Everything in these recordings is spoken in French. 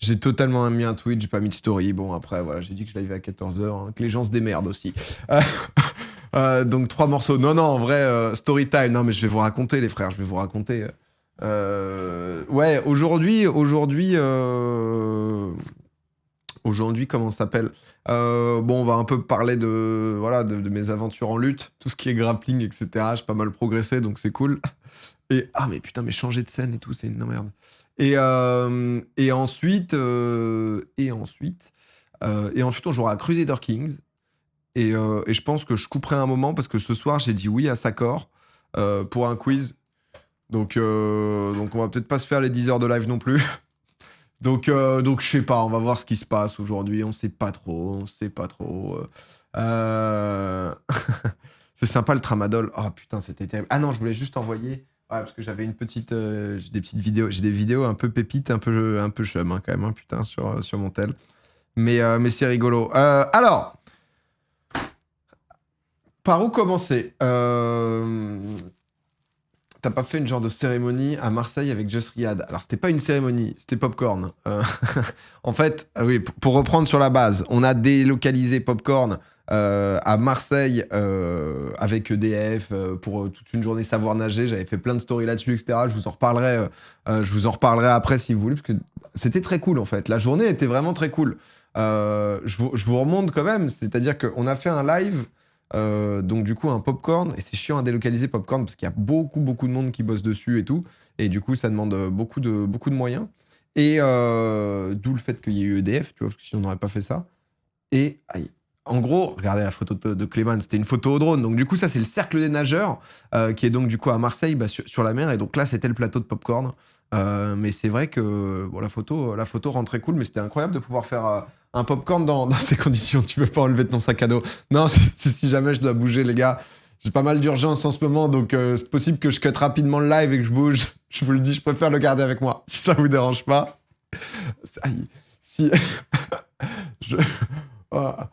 J'ai totalement mis un tweet, j'ai pas mis de story. Bon, après, voilà, j'ai dit que je live à 14h, hein, que les gens se démerdent aussi. Euh, donc, 3 morceaux. Non, non, en vrai, story time. Non, mais je vais vous raconter, les frères, je vais vous raconter. Ouais, aujourd'hui, comment ça s'appelle? Bon, on va un peu parler de, voilà, de mes aventures en lutte, tout ce qui est grappling, etc. J'ai pas mal progressé, donc c'est cool. Et ah, mais putain, mais changer de scène et tout, c'est une merde. Et ensuite, on jouera à Crusader Kings. Et je pense que je couperai un moment parce que ce soir, j'ai dit oui à Sakor pour un quiz. Donc on va peut-être pas se faire les 10 heures de live non plus. Donc je sais pas, on va voir ce qui se passe aujourd'hui. On sait pas trop, on sait pas trop. C'est sympa le tramadol. Oh putain, c'était terrible. Ah non, je voulais juste envoyer. Ouais, parce que j'avais une petite, j'ai des petites vidéos, j'ai des vidéos un peu pépites, un peu chum hein, quand même, hein, putain, sur mon tel. Mais c'est rigolo. Alors, par où commencer? T'as pas fait une genre de cérémonie à Marseille avec Just Riyad? Alors, c'était pas une cérémonie, c'était Popcorn. En fait, oui, pour reprendre sur la base, on a délocalisé Popcorn à Marseille avec EDF pour toute une journée savoir nager. J'avais fait plein de stories là-dessus, etc. Je vous en reparlerai après si vous voulez, parce que c'était très cool en fait. La journée était vraiment très cool. Je vous remonte quand même, c'est-à-dire qu'on a fait un live. Donc du coup un popcorn, et c'est chiant à délocaliser popcorn parce qu'il y a beaucoup beaucoup de monde qui bosse dessus et tout, et du coup ça demande beaucoup de moyens, et d'où le fait qu'il y ait eu EDF, tu vois, parce que sinon on n'aurait pas fait ça. Et aïe. En gros, regardez la photo de Clément, c'était une photo au drone, donc du coup ça c'est le cercle des nageurs, qui est donc du coup à Marseille, bah, sur la mer, et donc là c'était le plateau de popcorn. Mais c'est vrai que bon, la photo rend très cool, mais c'était incroyable de pouvoir faire un popcorn dans ces conditions. Tu peux pas enlever de ton sac à dos. Non, c'est si jamais je dois bouger, les gars. J'ai pas mal d'urgence en ce moment, donc c'est possible que je cut rapidement le live et que je bouge. Je vous le dis, je préfère le garder avec moi, si ça vous dérange pas. Aïe. Si... je... Ah,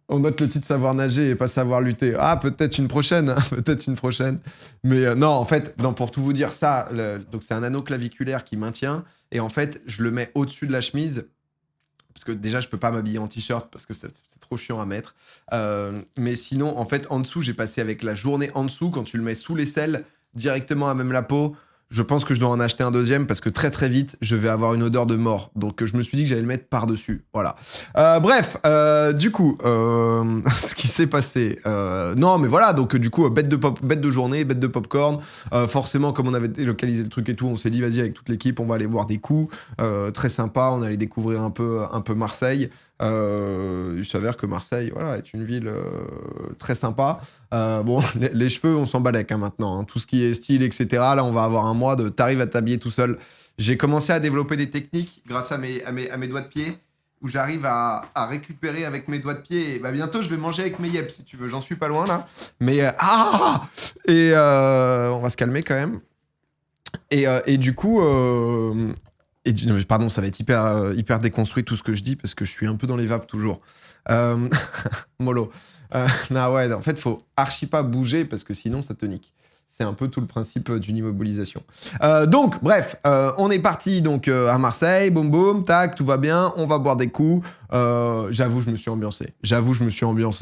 on note le titre savoir nager et pas savoir lutter. Ah, peut-être une prochaine, hein, peut-être une prochaine. Mais non, en fait, non, pour tout vous dire, ça, donc c'est un anneau claviculaire qui maintient. Et en fait, je le mets au-dessus de la chemise. Parce que déjà, je peux pas m'habiller en t-shirt parce que c'est trop chiant à mettre. Mais sinon, en fait, en dessous, j'ai passé avec la journée en dessous. Quand tu le mets sous l'aisselle, directement à même la peau, je pense que je dois en acheter un deuxième parce que très très vite, je vais avoir une odeur de mort. Donc je me suis dit que j'allais le mettre par-dessus. Voilà. Bref, du coup, ce qui s'est passé. Non, mais voilà, donc du coup, bête de journée, bête de popcorn. Forcément, comme on avait délocalisé le truc et tout, on s'est dit, vas-y, avec toute l'équipe, on va aller boire des coups. Très sympa, on allait découvrir un peu Marseille. Il s'avère que Marseille, voilà, est une ville très sympa. Bon, les cheveux, on s'en balèque hein, maintenant. Hein. Tout ce qui est style, etc. Là, on va avoir un mois de t'arrives à t'habiller tout seul. J'ai commencé à développer des techniques grâce à mes doigts de pied où j'arrive à récupérer avec mes doigts de pied. Et bah, bientôt, je vais manger avec mes yeux, si tu veux. J'en suis pas loin, là. Mais, et on va se calmer quand même. Et du coup... non, pardon, ça va être hyper déconstruit tout ce que je dis parce que je suis un peu dans les vapes toujours. Mollo. Non, ouais, en fait, faut archi pas bouger parce que sinon ça te nique. C'est un peu tout le principe d'une immobilisation. Donc, bref, on est parti donc à Marseille, boum boum, tac, tout va bien, on va boire des coups. J'avoue, je me suis ambiancé.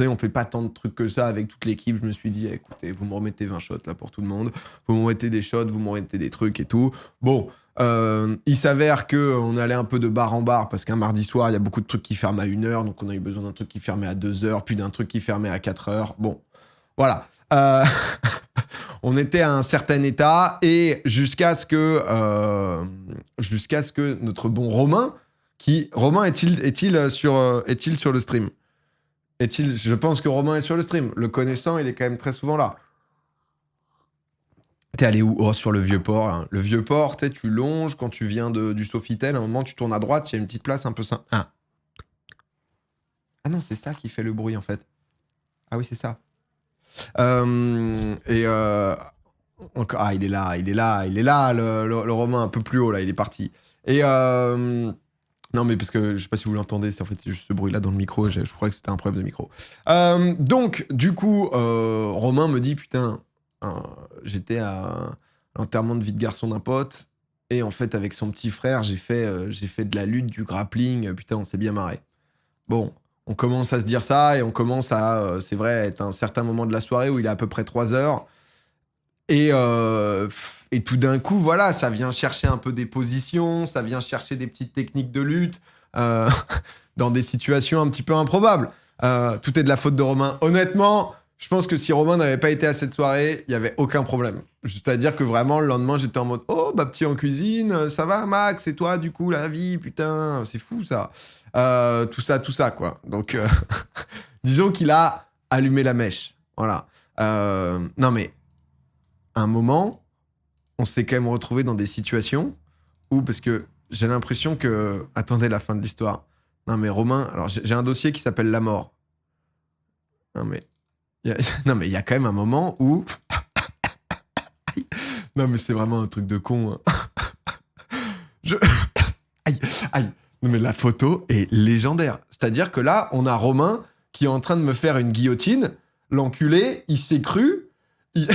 On fait pas tant de trucs que ça avec toute l'équipe. Je me suis dit, écoutez, vous me remettez 20 shots là pour tout le monde. Vous me remettez des shots, vous me remettez des trucs et tout. Bon. Il s'avère qu'on allait un peu de bar en bar parce qu'un mardi soir, il y a beaucoup de trucs qui ferment à 1h, donc on a eu besoin d'un truc qui fermait à 2h, puis d'un truc qui fermait à 4h. Bon, voilà. On était à un certain état et jusqu'à ce que notre bon Romain, Romain est-il sur le stream? Je pense que Romain est sur le stream. Le connaissant, il est quand même très souvent là. T'es allé où? Oh, sur le Vieux-Port. Hein. Le Vieux-Port, tu longes quand tu viens du Sofitel. À un moment, tu tournes à droite, il y a une petite place un peu simple. Ah. Non, c'est ça qui fait le bruit, en fait. Ah oui, c'est ça. Il est là, le Romain, un peu plus haut, là, il est parti. Et... Non, mais parce que je sais pas si vous l'entendez, c'est en fait juste ce bruit-là dans le micro, je crois que c'était un problème de micro. Donc, du coup, Romain me dit, putain, j'étais à l'enterrement de vie de garçon d'un pote, Et en fait, avec son petit frère, j'ai fait de la lutte, du grappling. Putain, on s'est bien marré. Bon, on commence à se dire ça et on commence à, c'est vrai, être un certain moment de la soirée où il est à peu près 3 heures. Et tout d'un coup, voilà, ça vient chercher un peu des positions, ça vient chercher des petites techniques de lutte euh, dans des situations un petit peu improbables. Tout est de la faute de Romain. Honnêtement, je pense que si Romain n'avait pas été à cette soirée, il n'y avait aucun problème. C'est-à-dire que vraiment, le lendemain, j'étais en mode « Oh, bah petit en cuisine, ça va Max, et toi du coup, la vie, putain, c'est fou ça. » Tout ça, quoi. Donc, disons qu'il a allumé la mèche. Voilà. Non mais, à un moment, on s'est quand même retrouvé dans des situations où, parce que j'ai l'impression que... Attendez la fin de l'histoire. Non mais Romain, alors j'ai un dossier qui s'appelle La Mort. Non mais... Non mais il y a quand même un moment où... Non mais c'est vraiment un truc de con. Hein. Je... Aïe, aïe. Non mais la photo est légendaire. C'est-à-dire que là, on a Romain qui est en train de me faire une guillotine. L'enculé, il s'est cru... Il...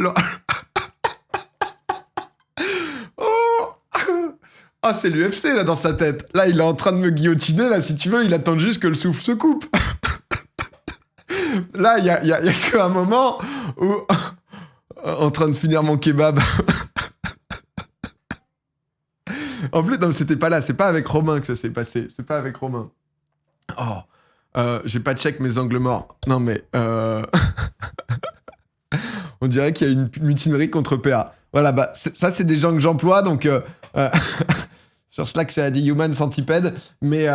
Oh ah, c'est l'UFC, là, dans sa tête. Là, il est en train de me guillotiner, là, si tu veux, il attend juste que le souffle se coupe. Là, il y a qu'un moment où... en train de finir mon kebab. En plus, non, c'était pas là, c'est pas avec Romain que ça s'est passé. C'est pas avec Romain. Oh, j'ai pas check mes angles morts. Non, mais... On dirait qu'il y a une mutinerie contre PA. Voilà, bah, ça, c'est des gens que j'emploie, donc... Sur Slack, c'est dit Human Centipede. Mais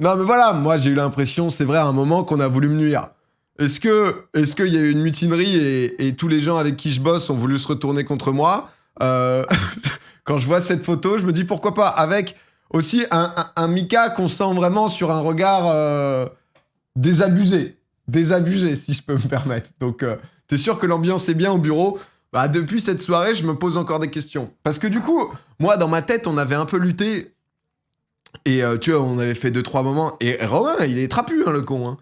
non, mais voilà, moi, j'ai eu l'impression, c'est vrai, à un moment, qu'on a voulu me nuire. Est-ce qu'il y a eu une mutinerie et tous les gens avec qui je bosse ont voulu se retourner contre moi Quand je vois cette photo, je me dis pourquoi pas. Avec aussi un Mika qu'on sent vraiment sur un regard désabusé. Désabusé, si je peux me permettre. Donc, t'es sûr que l'ambiance est bien au bureau ? Bah, depuis cette soirée, je me pose encore des questions. Parce que du coup, moi, dans ma tête, on avait un peu lutté. Et tu vois, on avait fait 2-3 moments. Et Romain, il est trapu, hein, le con. Hein.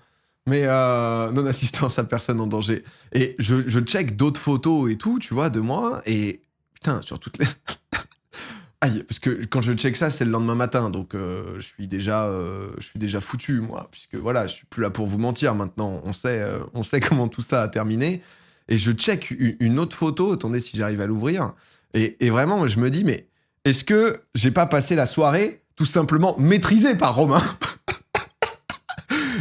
Mais non-assistance à personne en danger. Et je check d'autres photos et tout, tu vois, de moi. Et putain, sur toutes les... Aïe, parce que quand je check ça, c'est le lendemain matin. Donc, je suis déjà foutu, moi. Puisque voilà, je suis plus là pour vous mentir maintenant. On sait comment tout ça a terminé. Et je check une autre photo, attendez si j'arrive à l'ouvrir, et vraiment, je me dis, mais est-ce que j'ai pas passé la soirée tout simplement maîtrisé par Romain ?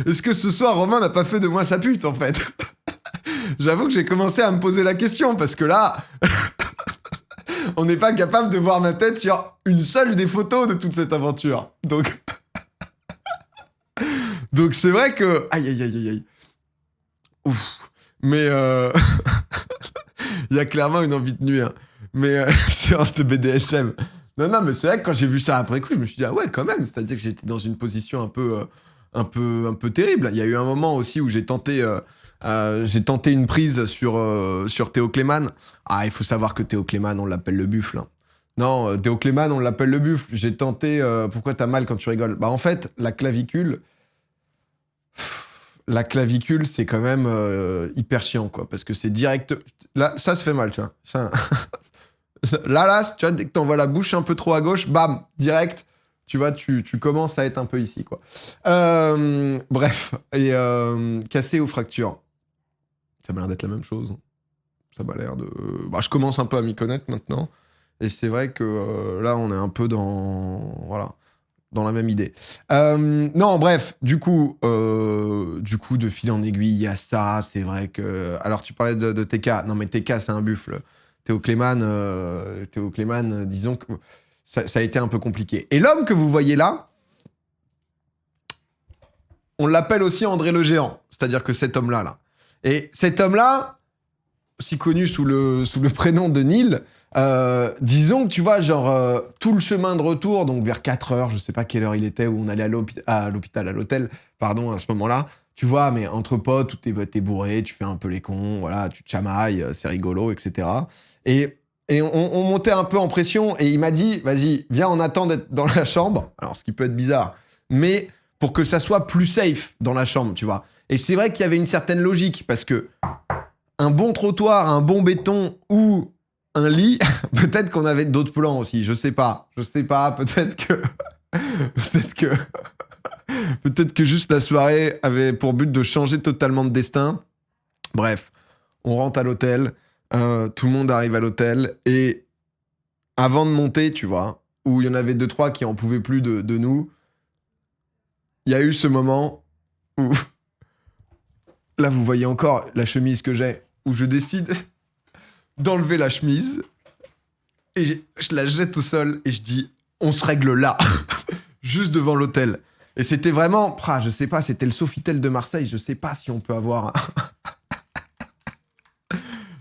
Est-ce que ce soir, Romain n'a pas fait de moi sa pute, en fait ? J'avoue que j'ai commencé à me poser la question, parce que là, on n'est pas capable de voir ma tête sur une seule des photos de toute cette aventure. Donc c'est vrai que... Aïe, aïe, aïe, aïe. Ouf. Mais il y a clairement une envie de nuire. Mais séance de BDSM. Non, mais c'est vrai que quand j'ai vu ça après coup, je me suis dit, ah ouais, quand même. C'est-à-dire que j'étais dans une position un peu terrible. Il y a eu un moment aussi où j'ai tenté une prise sur Théo Clément. Ah, il faut savoir que Théo Clément, on l'appelle le buffle. Hein. Non, Théo Clément, on l'appelle le buffle. J'ai tenté... pourquoi t'as mal quand tu rigoles ? Bah en fait, la clavicule... La clavicule, c'est quand même hyper chiant, quoi. Parce que c'est direct... Là, ça se fait mal, tu vois. Ça... là, tu vois, dès que t'envoies la bouche un peu trop à gauche, bam, direct, tu vois, tu commences à être un peu ici, quoi. Bref. Et cassé ou fracture. Ça m'a l'air d'être la même chose. Ça m'a l'air de... Bah, je commence un peu à m'y connaître maintenant. Et c'est vrai que là, on est un peu dans... Voilà. Dans la même idée. Non, bref, du coup, de fil en aiguille, il y a ça, c'est vrai que... Alors, tu parlais de TK. Non, mais TK, c'est un buffle. Théo Clément, disons que ça a été un peu compliqué. Et l'homme que vous voyez là, on l'appelle aussi André le Géant. C'est-à-dire que cet homme-là, là. Et cet homme-là, aussi connu sous le prénom de Neil... disons que tu vois, genre, tout le chemin de retour, donc vers 4 heures, je sais pas quelle heure il était, où on allait à l'hôtel, pardon, à ce moment-là, tu vois, mais entre potes, où t'es bourré, tu fais un peu les cons, voilà, tu te chamailles, c'est rigolo, etc. Et on montait un peu en pression, et il m'a dit, vas-y, viens, on attend d'être dans la chambre, alors ce qui peut être bizarre, mais pour que ça soit plus safe dans la chambre, tu vois. Et c'est vrai qu'il y avait une certaine logique, parce que un bon trottoir, un bon béton ou un lit, peut-être qu'on avait d'autres plans aussi. Je sais pas. Peut-être que... peut-être que juste la soirée avait pour but de changer totalement de destin. Bref, on rentre à l'hôtel. Tout le monde arrive à l'hôtel. Et avant de monter, tu vois, où il y en avait 2-3 qui en pouvaient plus de nous, il y a eu ce moment où... Là, vous voyez encore la chemise que j'ai, où je décide d'enlever la chemise et je la jette au sol et je dis « On se règle là !» juste devant l'hôtel. Et c'était vraiment... je sais pas, c'était le Sofitel de Marseille. Je sais pas si on peut avoir...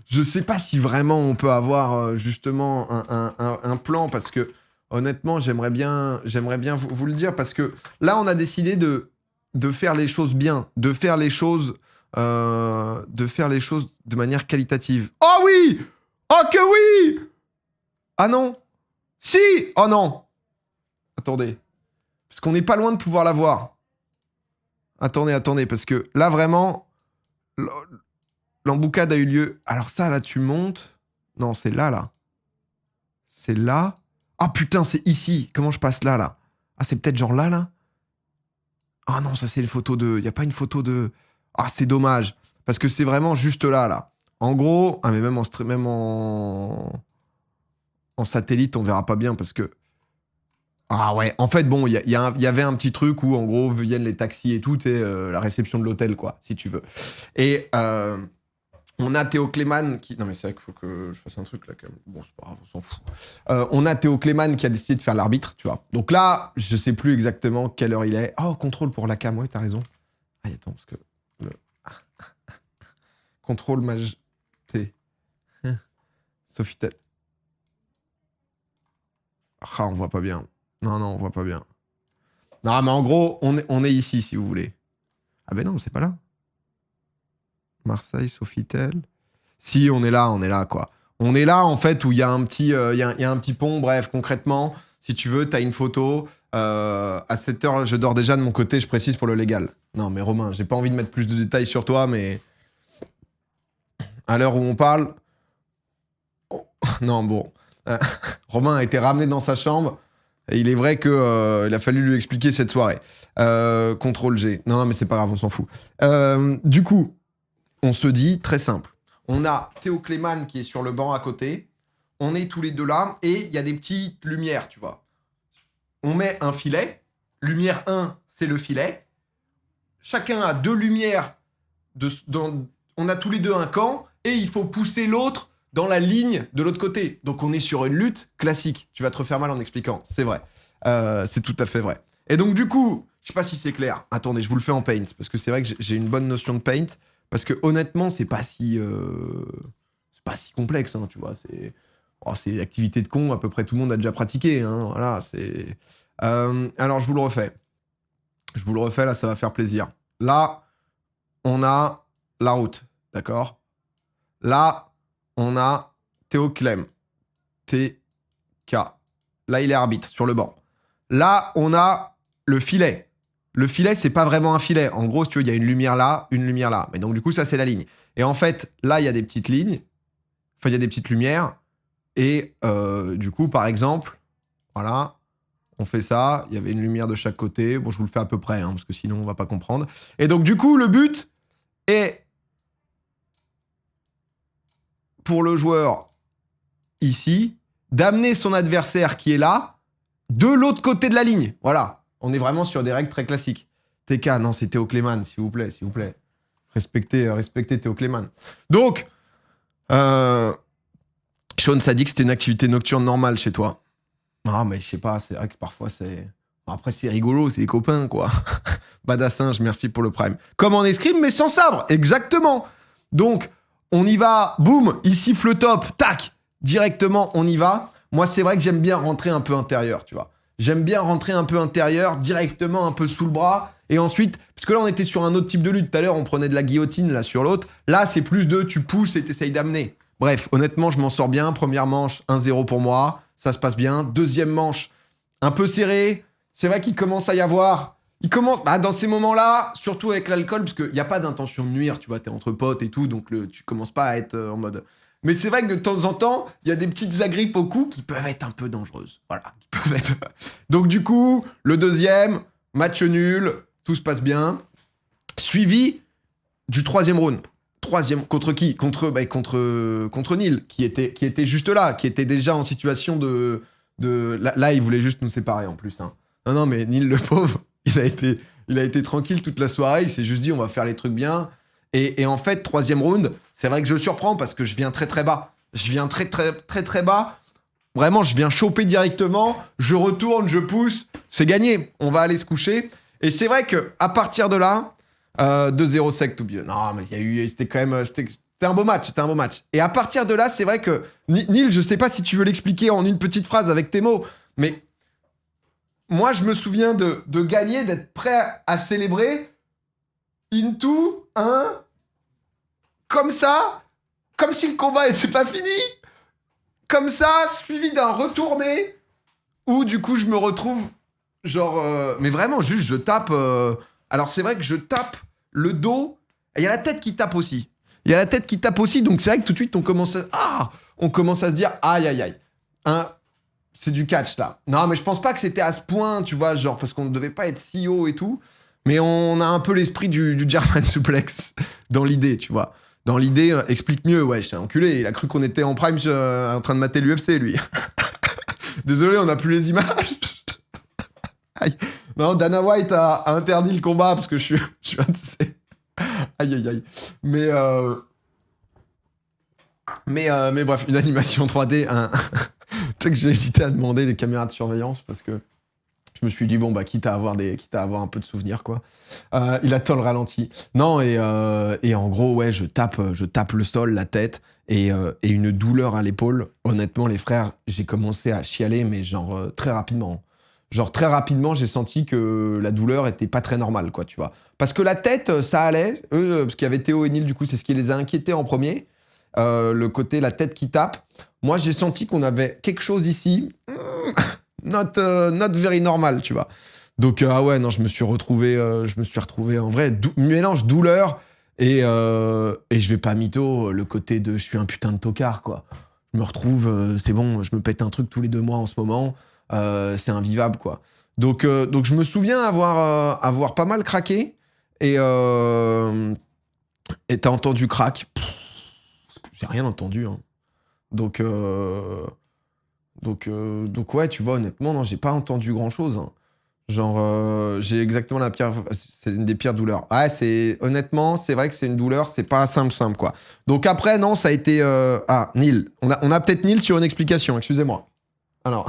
je sais pas si vraiment on peut avoir justement un plan parce que honnêtement, j'aimerais bien vous le dire parce que là, on a décidé de faire les choses bien, de faire les choses de manière qualitative. Oh oui! Oh que oui! Ah non! Si! Oh non! Attendez. Parce qu'on n'est pas loin de pouvoir la voir. Attendez, parce que là, vraiment, l'emboucade a eu lieu. Alors ça, là, tu montes. Non, c'est là. C'est là. Ah putain, c'est ici. Comment je passe là? Ah, c'est peut-être genre là? Ah non, ça, c'est une photo de... Il n'y a pas une photo de... Ah, c'est dommage. Parce que c'est vraiment juste là. En gros... Ah, mais même en satellite, on verra pas bien parce que... Ah ouais, en fait, bon, il y avait un petit truc où, en gros, viennent les taxis et tout, et la réception de l'hôtel, quoi, si tu veux. Et on a Théo Clément qui... Non, mais c'est vrai qu'il faut que je fasse un truc, là, quand même. Bon, c'est pas grave, on s'en fout. On a Théo Clément qui a décidé de faire l'arbitre, tu vois. Donc là, je sais plus exactement quelle heure il est. Oh, contrôle pour la cam, ouais, t'as raison. Ah, attends, parce que... Contrôle mage... T. Sofitel. Ah, on voit pas bien. Non, on voit pas bien. Non, mais en gros, on est ici, si vous voulez. Ah ben non, c'est pas là. Marseille, Sofitel. Si, on est là, quoi. On est là, en fait, où il y a un petit, y a un petit pont. Bref, concrètement, si tu veux, t'as une photo. À 7 heure, je dors déjà de mon côté, je précise pour le légal. Non, mais Romain, j'ai pas envie de mettre plus de détails sur toi, mais... À l'heure où on parle... Oh, non, bon. Romain a été ramené dans sa chambre. Et il est vrai qu'il a fallu lui expliquer cette soirée. Contrôle G. Non, mais c'est pas grave, on s'en fout. Du coup, on se dit, très simple. On a Théo Clément qui est sur le banc à côté. On est tous les deux là. Et il y a des petites lumières, tu vois. On met un filet. Lumière 1, c'est le filet. Chacun a 2 lumières. On a tous les deux un camp. Et il faut pousser l'autre dans la ligne de l'autre côté. Donc on est sur une lutte classique. Tu vas te refaire mal en expliquant. C'est vrai. C'est tout à fait vrai. Et donc du coup, je sais pas si c'est clair. Attendez, je vous le fais en Paint. Parce que c'est vrai que j'ai une bonne notion de Paint. Parce que honnêtement, c'est pas si complexe. Hein, tu vois, c'est l'activité de con. À peu près tout le monde a déjà pratiqué. Hein, voilà, c'est... alors je vous le refais. Là, ça va faire plaisir. Là, on a la route. D'accord? Là, on a Théo Clem. T-K. Là, il est arbitre sur le banc. Là, on a le filet. Le filet, c'est pas vraiment un filet. En gros, si tu veux, il y a une lumière là, une lumière là. Mais donc, du coup, ça, c'est la ligne. Et en fait, là, il y a des petites lignes. Enfin, il y a des petites lumières. Et du coup, par exemple, voilà, on fait ça. Il y avait une lumière de chaque côté. Bon, je vous le fais à peu près, hein, parce que sinon, on va pas comprendre. Et donc, du coup, le but est... pour le joueur ici, d'amener son adversaire qui est là de l'autre côté de la ligne. Voilà. On est vraiment sur des règles très classiques. TK, non, c'est Théo Clément, s'il vous plaît. Respectez Théo Clément. Donc, Sean, ça dit que c'était une activité nocturne normale chez toi. Ah, mais je sais pas, c'est vrai que parfois c'est... Après, c'est rigolo, c'est des copains, quoi. Badassinge, merci pour le prime. Comme en escrime, mais sans sabre. Exactement. Donc, on y va, boum, il siffle le top, tac, directement, on y va. Moi, c'est vrai que j'aime bien rentrer un peu intérieur, tu vois. J'aime bien rentrer un peu intérieur, directement un peu sous le bras. Et ensuite, parce que là, on était sur un autre type de lutte. Tout à l'heure, on prenait de la guillotine, là, sur l'autre. Là, c'est plus de tu pousses et t'essayes d'amener. Bref, honnêtement, je m'en sors bien. Première manche, 1-0 pour moi. Ça se passe bien. Deuxième manche, un peu serré. C'est vrai qu'il commence à y avoir Il commence, dans ces moments-là, surtout avec l'alcool, parce qu'il n'y a pas d'intention de nuire, tu vois, t'es entre potes et tout, donc tu commences pas à être en mode. Mais c'est vrai que de temps en temps, il y a des petites agrippes au cou qui peuvent être un peu dangereuses. Voilà. Qui peuvent être. Donc du coup, le deuxième, match nul, tout se passe bien. Suivi du troisième round. Troisième, contre qui contre Neil, qui était juste là, qui était déjà en situation de là, il voulait juste nous séparer en plus. Hein. Non, mais Neil, le pauvre, il a été tranquille toute la soirée, il s'est juste dit on va faire les trucs bien. Et en fait, troisième round, c'est vrai que je surprends parce que je viens très très bas. Je viens très très très très bas. Vraiment, je viens choper directement, je retourne, je pousse, c'est gagné. On va aller se coucher. Et c'est vrai que à partir de là, 2-0 sec to be. Non, mais c'était quand même, c'était un beau match, c'était un beau match. Et à partir de là, c'est vrai que Neil, je sais pas si tu veux l'expliquer en une petite phrase avec tes mots, mais moi, je me souviens de gagner, d'être prêt à célébrer into un comme ça, comme si le combat n'était pas fini, comme ça, suivi d'un retourné où du coup je me retrouve genre, mais vraiment juste je tape. Alors c'est vrai que je tape le dos. Et il y a la tête qui tape aussi. Il y a la tête qui tape aussi, donc c'est vrai que tout de suite on commence à se dire aïe aïe aïe. Hein, c'est du catch là. Non mais je pense pas que c'était à ce point, tu vois, genre parce qu'on ne devait pas être si haut et tout. Mais on a un peu l'esprit du German suplex dans l'idée, tu vois. Dans l'idée, explique mieux, ouais, j'étais enculé. Il a cru qu'on était en prime en train de mater l'UFC, lui. Désolé, on n'a plus les images. Aïe. Non, Dana White a interdit le combat parce que je suis un de ces... Aïe, aïe, aïe. Mais bref, une animation 3D. Tu sais que j'ai hésité à demander des caméras de surveillance parce que je me suis dit, bon, quitte à avoir un peu de souvenirs, quoi. Il attend le ralenti. Non, et en gros, ouais, je tape le sol, la tête, et une douleur à l'épaule. Honnêtement, les frères, j'ai commencé à chialer, mais genre très rapidement. Genre très rapidement, j'ai senti que la douleur était pas très normale, quoi, tu vois. Parce que la tête, ça allait. Eux, parce qu'il y avait Théo et Neil, du coup, c'est ce qui les a inquiétés en premier. Le côté, la tête qui tape. Moi, j'ai senti qu'on avait quelque chose ici. Not very normal, tu vois. Donc, ouais, non, je me suis retrouvé en vrai, mélange douleur et je vais pas mytho, le côté de je suis un putain de tocard, quoi. Je me retrouve, c'est bon, je me pète un truc tous les 2 mois en ce moment, c'est invivable, quoi. Donc je me souviens avoir pas mal craqué et t'as entendu crack. J'ai rien entendu, hein. Donc ouais, tu vois, honnêtement, non, j'ai pas entendu grand-chose. Hein. Genre, j'ai exactement la pire... C'est une des pires douleurs. Ah, honnêtement, c'est vrai que c'est une douleur, c'est pas simple, quoi. Donc après, non, ça a été... Ah, Neil. On a peut-être Neil sur une explication, excusez-moi. Alors...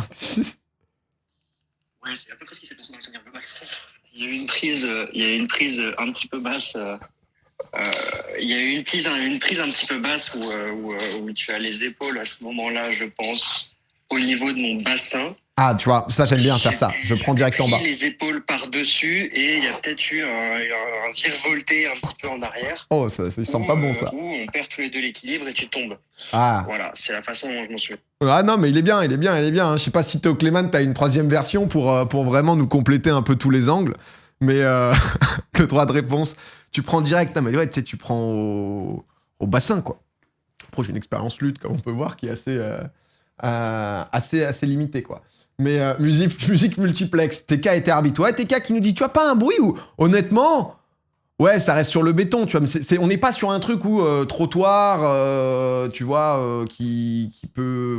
Ouais, c'est à peu près ce qui s'est passé dans le souvenir global. Il y a eu une prise un petit peu basse... il y a eu une prise un petit peu basse où tu as les épaules à ce moment-là, je pense, au niveau de mon bassin. Ah, tu vois, ça j'aime bien faire ça. Je prends direct en bas. Les épaules par-dessus et il y a peut-être eu un virevolté un petit peu en arrière. Oh, ça sent pas bon ça. Où on perd tous les deux l'équilibre et tu tombes. Ah. Voilà, c'est la façon dont je m'en souviens. Ah non, mais il est bien. Hein. Je sais pas si Théo Clément, t'as une troisième version pour vraiment nous compléter un peu tous les angles. Mais le droit de réponse, tu prends direct. Non, mais ouais, tu prends au bassin, quoi. Après, j'ai une expérience lutte, comme on peut voir, qui est assez limitée, quoi. Mais musique multiplex. TK était arbitre. Ouais, TK qui nous dit, tu as pas un bruit où, honnêtement, ouais, ça reste sur le béton, tu vois. Mais on n'est pas sur un truc où trottoir, tu vois, qui peut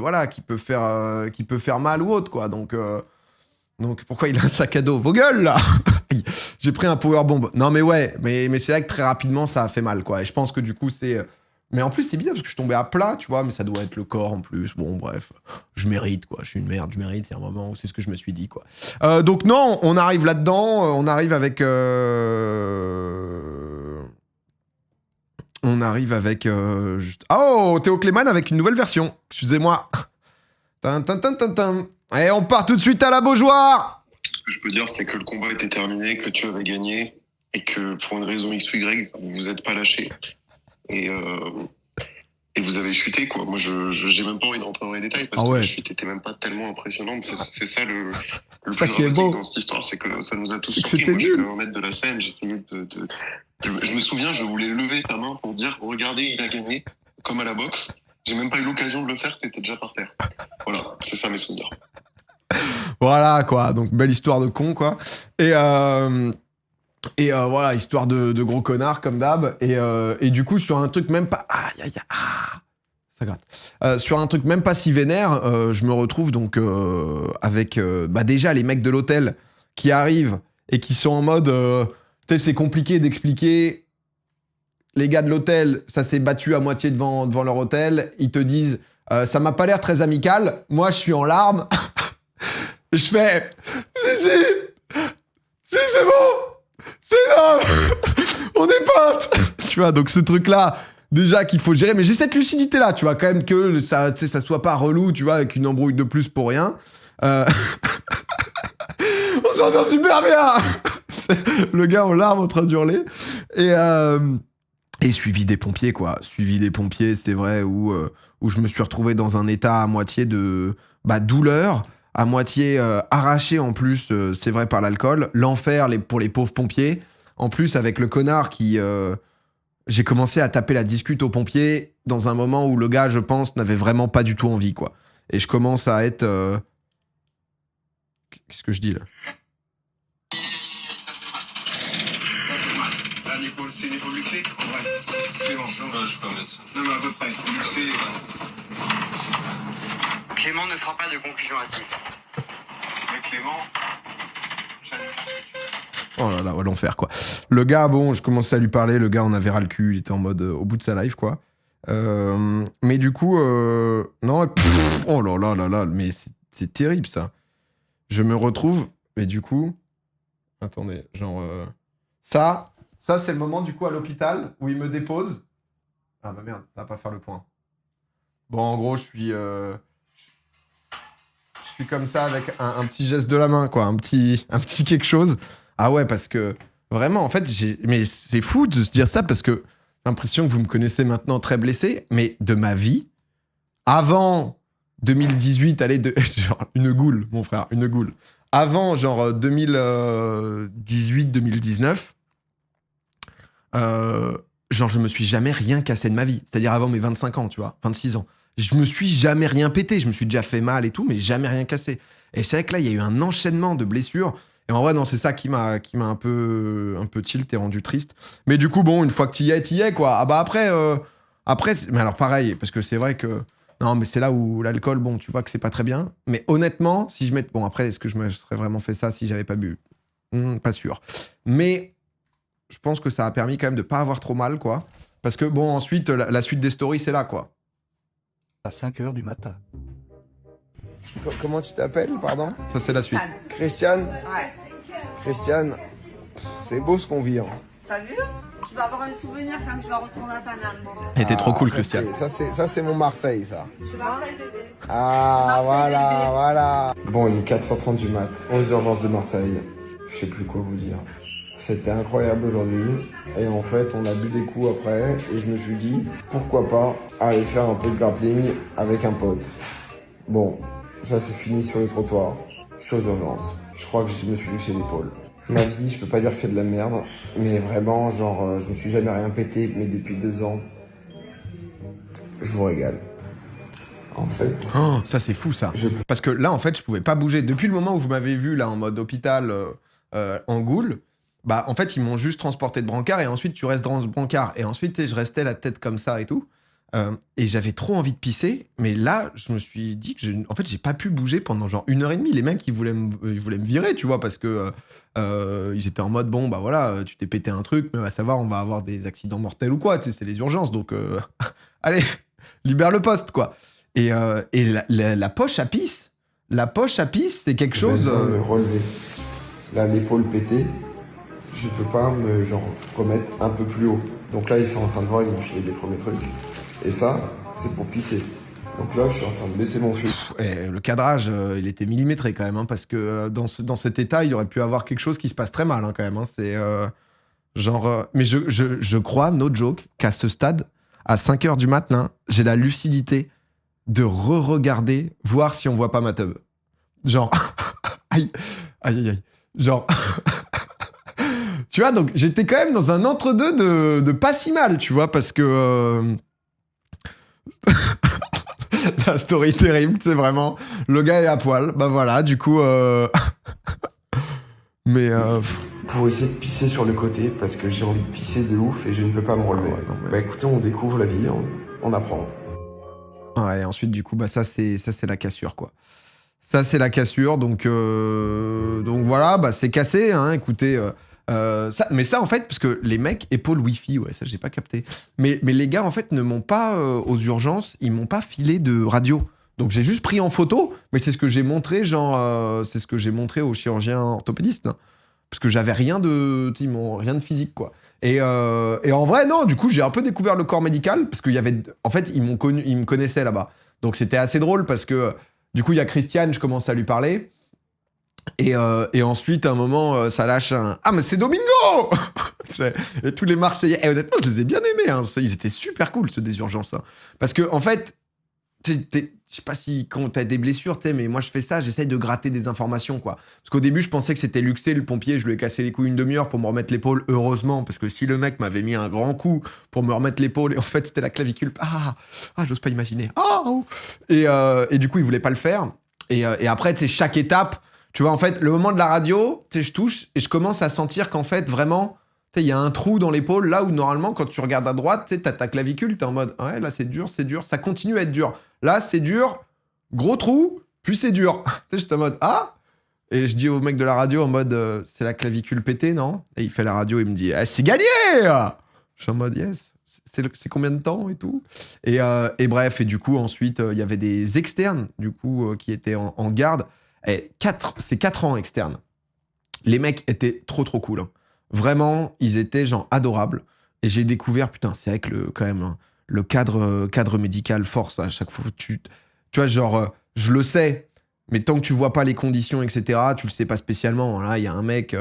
faire mal ou autre, quoi. Donc pourquoi il a un sac à dos? Vos gueules, là. J'ai pris un powerbomb. Non, mais ouais, mais c'est vrai que très rapidement, ça a fait mal, quoi. Et je pense que du coup, c'est... Mais en plus, c'est bizarre parce que je suis tombé à plat, tu vois, mais ça doit être le corps en plus. Bon, bref, je mérite, quoi. Je suis une merde, je mérite. Il y a un moment où c'est ce que je me suis dit, quoi. Donc, non, on arrive là-dedans. On arrive avec... juste... Oh, Théo Clément avec une nouvelle version. Excusez-moi. Et on part tout de suite à la Beaujoire. Tout ce que je peux dire, c'est que le combat était terminé, que tu avais gagné, et que pour une raison X ou Y, vous vous êtes pas lâché. Et et vous avez chuté, quoi. Moi, j'ai même pas envie de rentrer dans les détails parce Ah que ouais. la chute était même pas tellement impressionnante. C'est ça le Ça plus qui est dramatique beau. dans cette histoire, c'est que ça nous a tous C'est que surpris. c'était Moi, j'étais nul. 1 mètre de la scène, j'essayais je me souviens, je voulais lever ta main pour dire, regardez, il a gagné, comme à la boxe. J'ai même pas eu l'occasion de le faire, t'étais déjà par terre. Voilà, c'est ça mes souvenirs. Voilà, quoi. Donc, belle histoire de con, quoi. Et voilà, histoire de gros connard, comme d'hab. Et du coup, sur un truc même pas... Aïe, aïe, aïe, ah, ça gratte. Sur un truc même pas si vénère, je me retrouve donc avec déjà les mecs de l'hôtel qui arrivent et qui sont en mode... tu sais, c'est compliqué d'expliquer. Les gars de l'hôtel, ça s'est battu à moitié devant leur hôtel. Ils te disent, ça m'a pas l'air très amical. Moi, je suis en larmes. Et je fais, si, c'est bon. C'est non. On est potes. Tu vois, donc ce truc-là, déjà qu'il faut gérer. Mais j'ai cette lucidité-là, tu vois, quand même que ça, tu sais, ça soit pas relou, tu vois, avec une embrouille de plus pour rien. On s'entend super bien. Le gars en larmes en train d'hurler. Et suivi des pompiers, quoi. Suivi des pompiers, c'est vrai, où je me suis retrouvé dans un état à moitié de douleur, à moitié arraché en plus, c'est vrai, par l'alcool. L'enfer pour les pauvres pompiers. En plus, avec le connard qui... j'ai commencé à taper la discute aux pompiers dans un moment où le gars, je pense, n'avait vraiment pas du tout envie, quoi. Et je commence à être... Qu'est-ce que je dis, là ? C'est une épaule luxée? Ouais. Clément, non, je peux pas mettre ça. Non, mais à peu près. Luxée. Clément ne fera pas de conclusion hâtive. Mais Clément. Oh là là, ouais, l'enfer, quoi. Le gars, bon, je commençais à lui parler, le gars, on avait ras le cul, il était en mode au bout de sa life, quoi. Mais du coup, non, oh là là là là, mais c'est terrible, ça. Je me retrouve, et du coup, attendez, genre, ça, c'est le moment, du coup, à l'hôpital, où il me dépose. Ah bah merde, ça va pas faire le point. Bon, en gros, je suis comme ça, avec un petit geste de la main, quoi, un petit quelque chose. Ah ouais, parce que, vraiment, en fait, mais c'est fou de se dire ça, parce que j'ai l'impression que vous me connaissez maintenant très blessé, mais de ma vie, avant 2018, allez, genre, une goule, mon frère, une goule. Avant, genre, 2018-2019, genre, je me suis jamais rien cassé de ma vie. C'est-à-dire avant mes 25 ans, tu vois, 26 ans. Je me suis jamais rien pété. Je me suis déjà fait mal et tout, mais jamais rien cassé. Et c'est vrai que là, il y a eu un enchaînement de blessures. Et en vrai, non, c'est ça qui m'a un peu tilt et rendu triste. Mais du coup, bon, une fois que t'y es, quoi. Ah bah après, mais alors pareil, parce que c'est vrai que... Non, mais c'est là où l'alcool, bon, tu vois que c'est pas très bien. Mais honnêtement, si je mets... Bon, après, est-ce que je me serais vraiment fait ça si j'avais pas bu? Pas sûr. Mais je pense que ça a permis quand même de pas avoir trop mal, quoi. Parce que, bon, ensuite, la suite des stories, c'est là, quoi. À 5h du matin. Comment tu t'appelles, pardon? Ça, c'est la suite. Christiane? Ouais. Christiane, c'est beau ce qu'on vit, hein. T'as vu? Tu vas avoir un souvenir quand tu vas retourner à Paname. Elle était trop cool, ça, Christiane. Ça, c'est mon Marseille, ça. Tu vois? Ah, Marseille, bébé. voilà. Bon, il est 4h30 du mat, 11 urgences de Marseille. Je sais plus quoi vous dire. C'était incroyable aujourd'hui. Et en fait, on a bu des coups après. Et je me suis dit, pourquoi pas aller faire un peu de grappling avec un pote. Bon, ça c'est fini sur le trottoir. Je suis aux urgences. Je crois que je me suis luxé l'épaule. Ma vie, je peux pas dire que c'est de la merde. Mais vraiment, genre, je me suis jamais rien pété. Mais depuis 2 ans, je vous régale. En fait... Oh, ça, c'est fou, ça. Je- Parce que là, en fait, je pouvais pas bouger. Depuis le moment où vous m'avez vu, là, en mode hôpital, en goule, bah, en fait, ils m'ont juste transporté de brancard et ensuite, tu restes dans ce brancard. Et ensuite, tu sais, je restais la tête comme ça et tout. Et j'avais trop envie de pisser. Mais là, je me suis dit que, en fait, j'ai pas pu bouger pendant genre 1h30. Les mecs, ils voulaient me virer, tu vois, parce que ils étaient en mode, bon, bah voilà, tu t'es pété un truc, mais on va savoir, on va avoir des accidents mortels ou quoi, tu sais, c'est les urgences. Donc, allez, libère le poste, quoi. Et la poche à pisse, c'est quelque chose... Je vais me relever. Là, l'épaule pétée, je peux pas me remettre un peu plus haut. Donc là, ils sont en train de voir, ils m'ont filé des premiers trucs. Et ça, c'est pour pisser. Donc là, je suis en train de baisser mon fil. Et le cadrage, il était millimétré quand même, hein, parce que dans cet état, il aurait pu avoir quelque chose qui se passe très mal, hein, quand même. Hein, c'est mais je crois, no joke, qu'à ce stade, à 5h du matin, j'ai la lucidité de re-regarder, voir si on voit pas ma teub. Genre, aïe, aïe, aïe, aïe. Genre, tu vois, donc j'étais quand même dans un entre-deux de pas si mal, tu vois, parce que... La story terrible, c'est vraiment... Le gars est à poil, bah voilà, du coup... Mais... Pour essayer de pisser sur le côté, parce que j'ai envie de pisser de ouf et je ne peux pas me relever. ouais, non, mais- Bah écoutez, on découvre la vie, on apprend. Ouais, ensuite, du coup, bah ça, c'est la cassure, quoi. Ça, c'est la cassure, donc voilà, bah c'est cassé, hein, écoutez... mais ça, en fait, parce que les mecs, épaule Wi-Fi, ouais, ça, j'ai pas capté. Mais les gars, en fait, ne m'ont pas, aux urgences, ils m'ont pas filé de radio. Donc, j'ai juste pris en photo, mais c'est ce que j'ai montré, c'est ce que j'ai montré aux chirurgiens orthopédistes, hein. Parce que j'avais rien de physique, quoi. Et en vrai, non, du coup, j'ai un peu découvert le corps médical, parce qu'il y avait... En fait, ils me connaissaient là-bas. Donc, c'était assez drôle, parce que, du coup, il y a Christiane, je commence à lui parler. Et ensuite, à un moment, ça lâche un « Ah, mais c'est Domingo !» Et tous les Marseillais... Et honnêtement, je les ai bien aimés. Hein. Ils étaient super cool, ceux des urgences. Hein. Parce que, en fait, je sais pas si quand t'as des blessures, mais moi, je fais ça, j'essaye de gratter des informations, quoi. Parce qu'au début, je pensais que c'était Luxé, le pompier. Je lui ai cassé les couilles une demi-heure pour me remettre l'épaule, heureusement. Parce que si le mec m'avait mis un grand coup pour me remettre l'épaule, et en fait, c'était la clavicule... j'ose pas imaginer. Et du coup, il voulait pas le faire. Et après, tu sais, chaque étape... Tu vois, en fait, le moment de la radio, tu sais, je touche et je commence à sentir qu'en fait, vraiment, tu sais, il y a un trou dans l'épaule, là où normalement, quand tu regardes à droite, tu sais, t'as ta clavicule, t'es en mode, ouais, là, c'est dur, ça continue à être dur. Là, c'est dur, gros trou, puis c'est dur. Tu sais, j'étais en mode, Et je dis au mec de la radio en mode, c'est la clavicule pétée, non? Et il fait la radio, il me dit, c'est gagné! Je suis en mode, yes. C'est combien de temps et tout? Et bref, et du coup, ensuite, il y avait des externes, du coup, qui étaient en garde. C'est 4 ans externes. Les mecs étaient trop cool. Hein. Vraiment, ils étaient genre adorables. Et j'ai découvert, putain, c'est vrai que quand même, hein, le cadre médical force à chaque fois. Tu vois, genre, je le sais, mais tant que tu vois pas les conditions, etc., tu le sais pas spécialement. Là, il y a un mec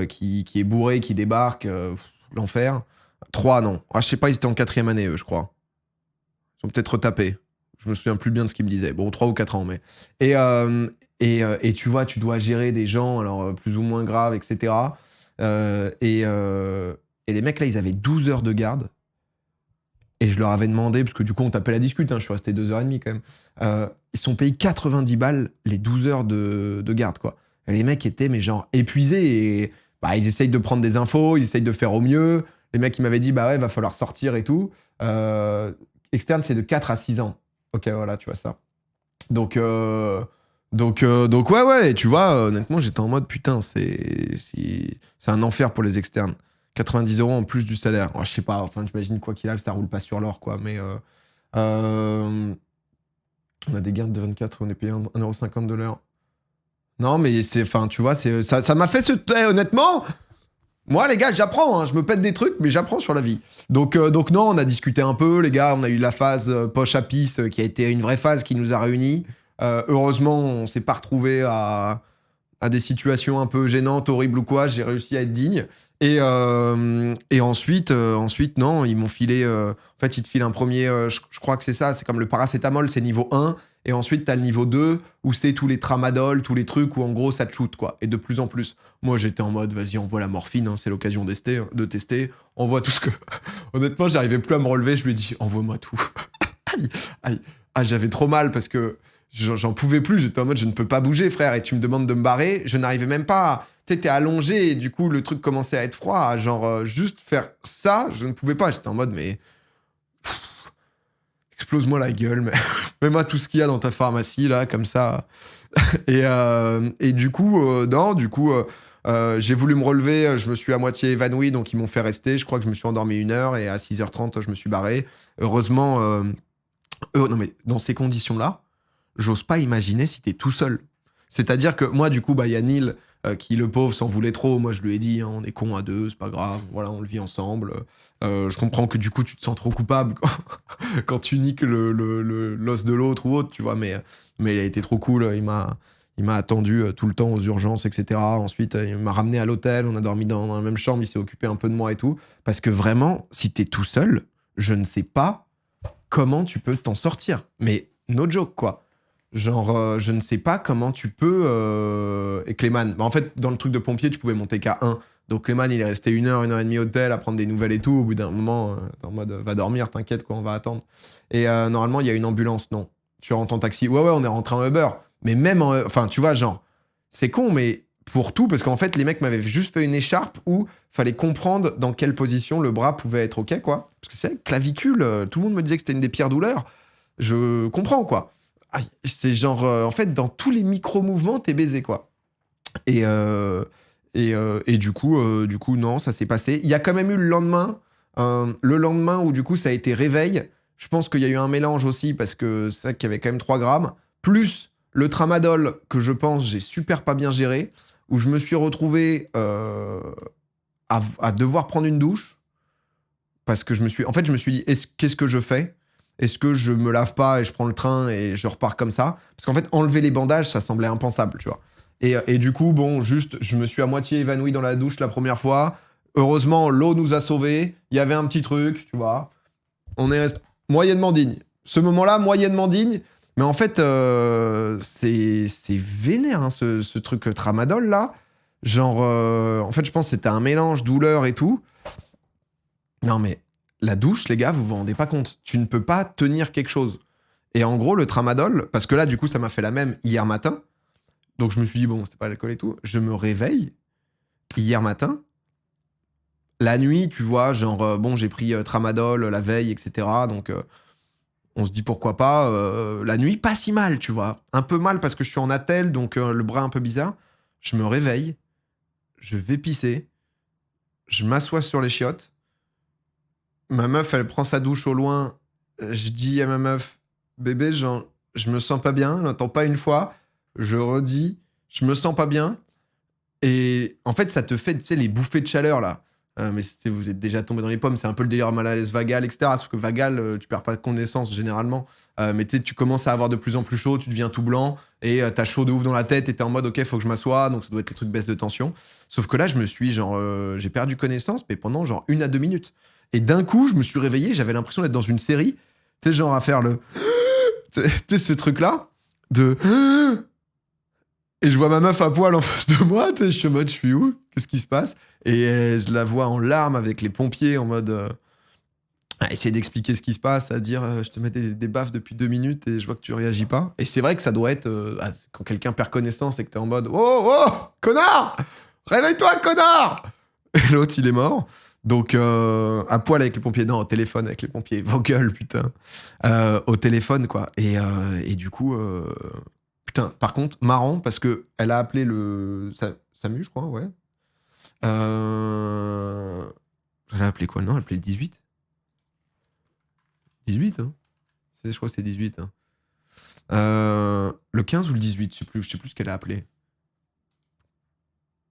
qui est bourré, qui débarque, l'enfer. 3, non. Je sais pas, ils étaient en 4e année, eux, je crois. Ils ont peut-être retapé. Je me souviens plus bien de ce qu'ils me disaient. Bon, 3 ou 4 ans, mais... Et tu vois, tu dois gérer des gens, alors plus ou moins graves, etc. Et les mecs, là, ils avaient 12 heures de garde. Et je leur avais demandé, parce que du coup, on tapait la discute, hein, je suis resté 2h30 quand même. Ils sont payés 90 balles les 12 heures de garde, quoi. Et les mecs étaient, mais genre, épuisés. Et ils essayent de prendre des infos, ils essayent de faire au mieux. Les mecs, ils m'avaient dit, bah ouais, va falloir sortir et tout. Externe, c'est de 4 à 6 ans. Ok, voilà, tu vois ça. Donc ouais, et tu vois, honnêtement, j'étais en mode, putain, c'est un enfer pour les externes. 90 € en plus du salaire. Je sais pas, enfin, j'imagine quoi qu'il arrive, ça roule pas sur l'or, quoi, mais on a des gardes de 24, on est payé 1,50 € de l'heure. Non, mais c'est, enfin, tu vois, ça m'a fait honnêtement, moi, les gars, j'apprends, hein, je me pète des trucs, mais j'apprends sur la vie. Donc non, on a discuté un peu, les gars, on a eu la phase poche à pisse, qui a été une vraie phase qui nous a réunis. Heureusement, on s'est pas retrouvé à des situations un peu gênantes, horribles ou quoi. J'ai réussi à être digne. Et ensuite, non, ils m'ont filé... en fait, ils te filent un premier... je crois que c'est ça, c'est comme le paracétamol, c'est niveau 1. Et ensuite, t'as le niveau 2, où c'est tous les tramadol, tous les trucs, où en gros, ça te shoot, quoi. Et de plus en plus. Moi, j'étais en mode, vas-y, envoie la morphine, hein, c'est l'occasion de tester. Envoie tout ce que... Honnêtement, j'arrivais plus à me relever, je lui ai dit, envoie-moi tout. Aïe. J'avais trop mal, parce que j'en pouvais plus. J'étais en mode, je ne peux pas bouger, frère. Et tu me demandes de me barrer. Je n'arrivais même pas... Tu sais, t'es allongé, et du coup, le truc commençait à être froid. Genre, juste faire ça, je ne pouvais pas. J'étais en mode, mais... explose-moi la gueule, mais mets-moi tout ce qu'il y a dans ta pharmacie, là, comme ça. et du coup, j'ai voulu me relever, je me suis à moitié évanoui, donc ils m'ont fait rester. Je crois que je me suis endormi 1 heure, et à 6h30, je me suis barré. Heureusement, non, mais dans ces conditions-là, j'ose pas imaginer si t'es tout seul. C'est-à-dire que moi, du coup, il y a Neil, qui, le pauvre, s'en voulait trop. Moi, je lui ai dit, hein, on est cons à 2, c'est pas grave, voilà, on le vit ensemble. Je comprends que du coup, tu te sens trop coupable quand tu niques l'os de l'autre ou autre, tu vois, mais il a été trop cool, il m'a attendu tout le temps aux urgences, etc. Ensuite, il m'a ramené à l'hôtel, on a dormi dans la même chambre, il s'est occupé un peu de moi et tout. Parce que vraiment, si t'es tout seul, je ne sais pas comment tu peux t'en sortir. Mais no joke, quoi. Genre, je ne sais pas comment tu peux... Et Clément, en fait, dans le truc de pompier, tu pouvais monter qu'à 1. Donc Clément, il est resté 1 heure et demie au hôtel à prendre des nouvelles et tout. Au bout d'un moment, en mode, va dormir, t'inquiète, quoi, on va attendre. Et normalement, il y a une ambulance, non. Tu rentres en taxi. Ouais, on est rentré en Uber. Mais même en... Enfin, tu vois, genre, c'est con, mais pour tout, parce qu'en fait, les mecs m'avaient juste fait une écharpe où fallait comprendre dans quelle position le bras pouvait être OK, quoi. Parce que c'est vrai, clavicule, tout le monde me disait que c'était une des pires douleurs. Je comprends, quoi. C'est genre, en fait, dans tous les micro-mouvements, t'es baisé, quoi. Et du coup, non, ça s'est passé. Il y a quand même eu le lendemain où, du coup, ça a été réveil. Je pense qu'il y a eu un mélange aussi, parce que c'est vrai qu'il y avait quand même 3 grammes. Plus le tramadol, que je pense j'ai super pas bien géré, où je me suis retrouvé à devoir prendre une douche. Parce que je me suis dit, qu'est-ce que je fais ? Est-ce que je me lave pas et je prends le train et je repars comme ça ? Parce qu'en fait, enlever les bandages, ça semblait impensable, tu vois. Et du coup, bon, juste, je me suis à moitié évanoui dans la douche la première fois. Heureusement, l'eau nous a sauvés. Il y avait un petit truc, tu vois. On est resté moyennement digne. Ce moment-là, moyennement digne. Mais en fait, c'est vénère, hein, ce truc tramadol, là. Genre, en fait, je pense que c'était un mélange douleur et tout. Non, mais la douche, les gars, vous vous rendez pas compte. Tu ne peux pas tenir quelque chose. Et en gros, le tramadol, parce que là, du coup, ça m'a fait la même hier matin. Donc, je me suis dit, bon, c'est pas l'alcool et tout. Je me réveille hier matin. La nuit, tu vois, genre, bon, j'ai pris tramadol la veille, etc. Donc, on se dit pourquoi pas. La nuit, pas si mal, tu vois. Un peu mal parce que je suis en attelle, donc le bras un peu bizarre. Je me réveille. Je vais pisser. Je m'assois sur les chiottes. Ma meuf, elle prend sa douche au loin. Je dis à ma meuf, bébé, genre, je me sens pas bien. Elle n'entend pas une fois. Je redis, je me sens pas bien. Et en fait, ça te fait, tu sais, les bouffées de chaleur, là. Mais vous êtes déjà tombé dans les pommes. C'est un peu le délire malaise vagal, etc. Sauf que vagal, tu perds pas de connaissance, généralement. Mais tu commences à avoir de plus en plus chaud. Tu deviens tout blanc. Et t'as chaud de ouf dans la tête. Et t'es en mode, OK, faut que je m'assoie. Donc, ça doit être les trucs baisse de tension. Sauf que là, je me suis, genre, j'ai perdu connaissance, mais pendant, genre, 1 à 2 minutes. Et d'un coup, je me suis réveillé, j'avais l'impression d'être dans une série, tu sais, genre à faire le... Tu sais, ce truc-là, de... Et je vois ma meuf à poil en face de moi, tu sais, je suis en mode, je suis où ? Qu'est-ce qui se passe ? Et je la vois en larmes avec les pompiers, en mode... à essayer d'expliquer ce qui se passe, à dire, je te mets des baffes depuis 2 minutes et je vois que tu réagis pas. Et c'est vrai que ça doit être... quand quelqu'un perd connaissance et que t'es en mode, oh, connard ! Réveille-toi, connard ! Et l'autre, il est mort. Donc, à poil avec les pompiers, non, au téléphone avec les pompiers, vos gueules, putain, au téléphone, quoi. Et du coup, putain, par contre, marrant, parce que elle a appelé le SAMU, je crois, ouais. Elle a appelé quoi ? Non, elle a appelé le 18. 18, hein. Je crois que c'est 18. Hein. Le 15 ou le 18, je sais plus ce qu'elle a appelé.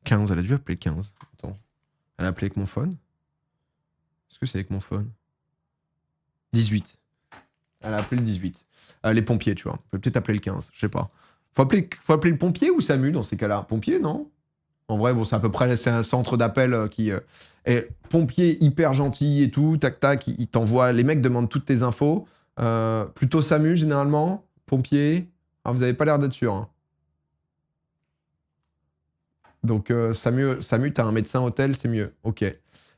15, elle a dû appeler 15. Attends. Elle a appelé avec mon phone. Est-ce que c'est avec mon phone ? 18. Elle a appelé le 18. Les pompiers, tu vois. On peut peut-être appeler le 15, je sais pas. Faut appeler le pompier ou SAMU dans ces cas-là ? Pompier, non ? En vrai, bon, c'est à peu près... C'est un centre d'appel qui... est pompier hyper gentil et tout, tac, il t'envoie... Les mecs demandent toutes tes infos. Plutôt SAMU, généralement. Pompier. Ah, vous avez pas l'air d'être sûr, hein. Donc, SAMU, t'as un médecin hôtel, c'est mieux. Ok.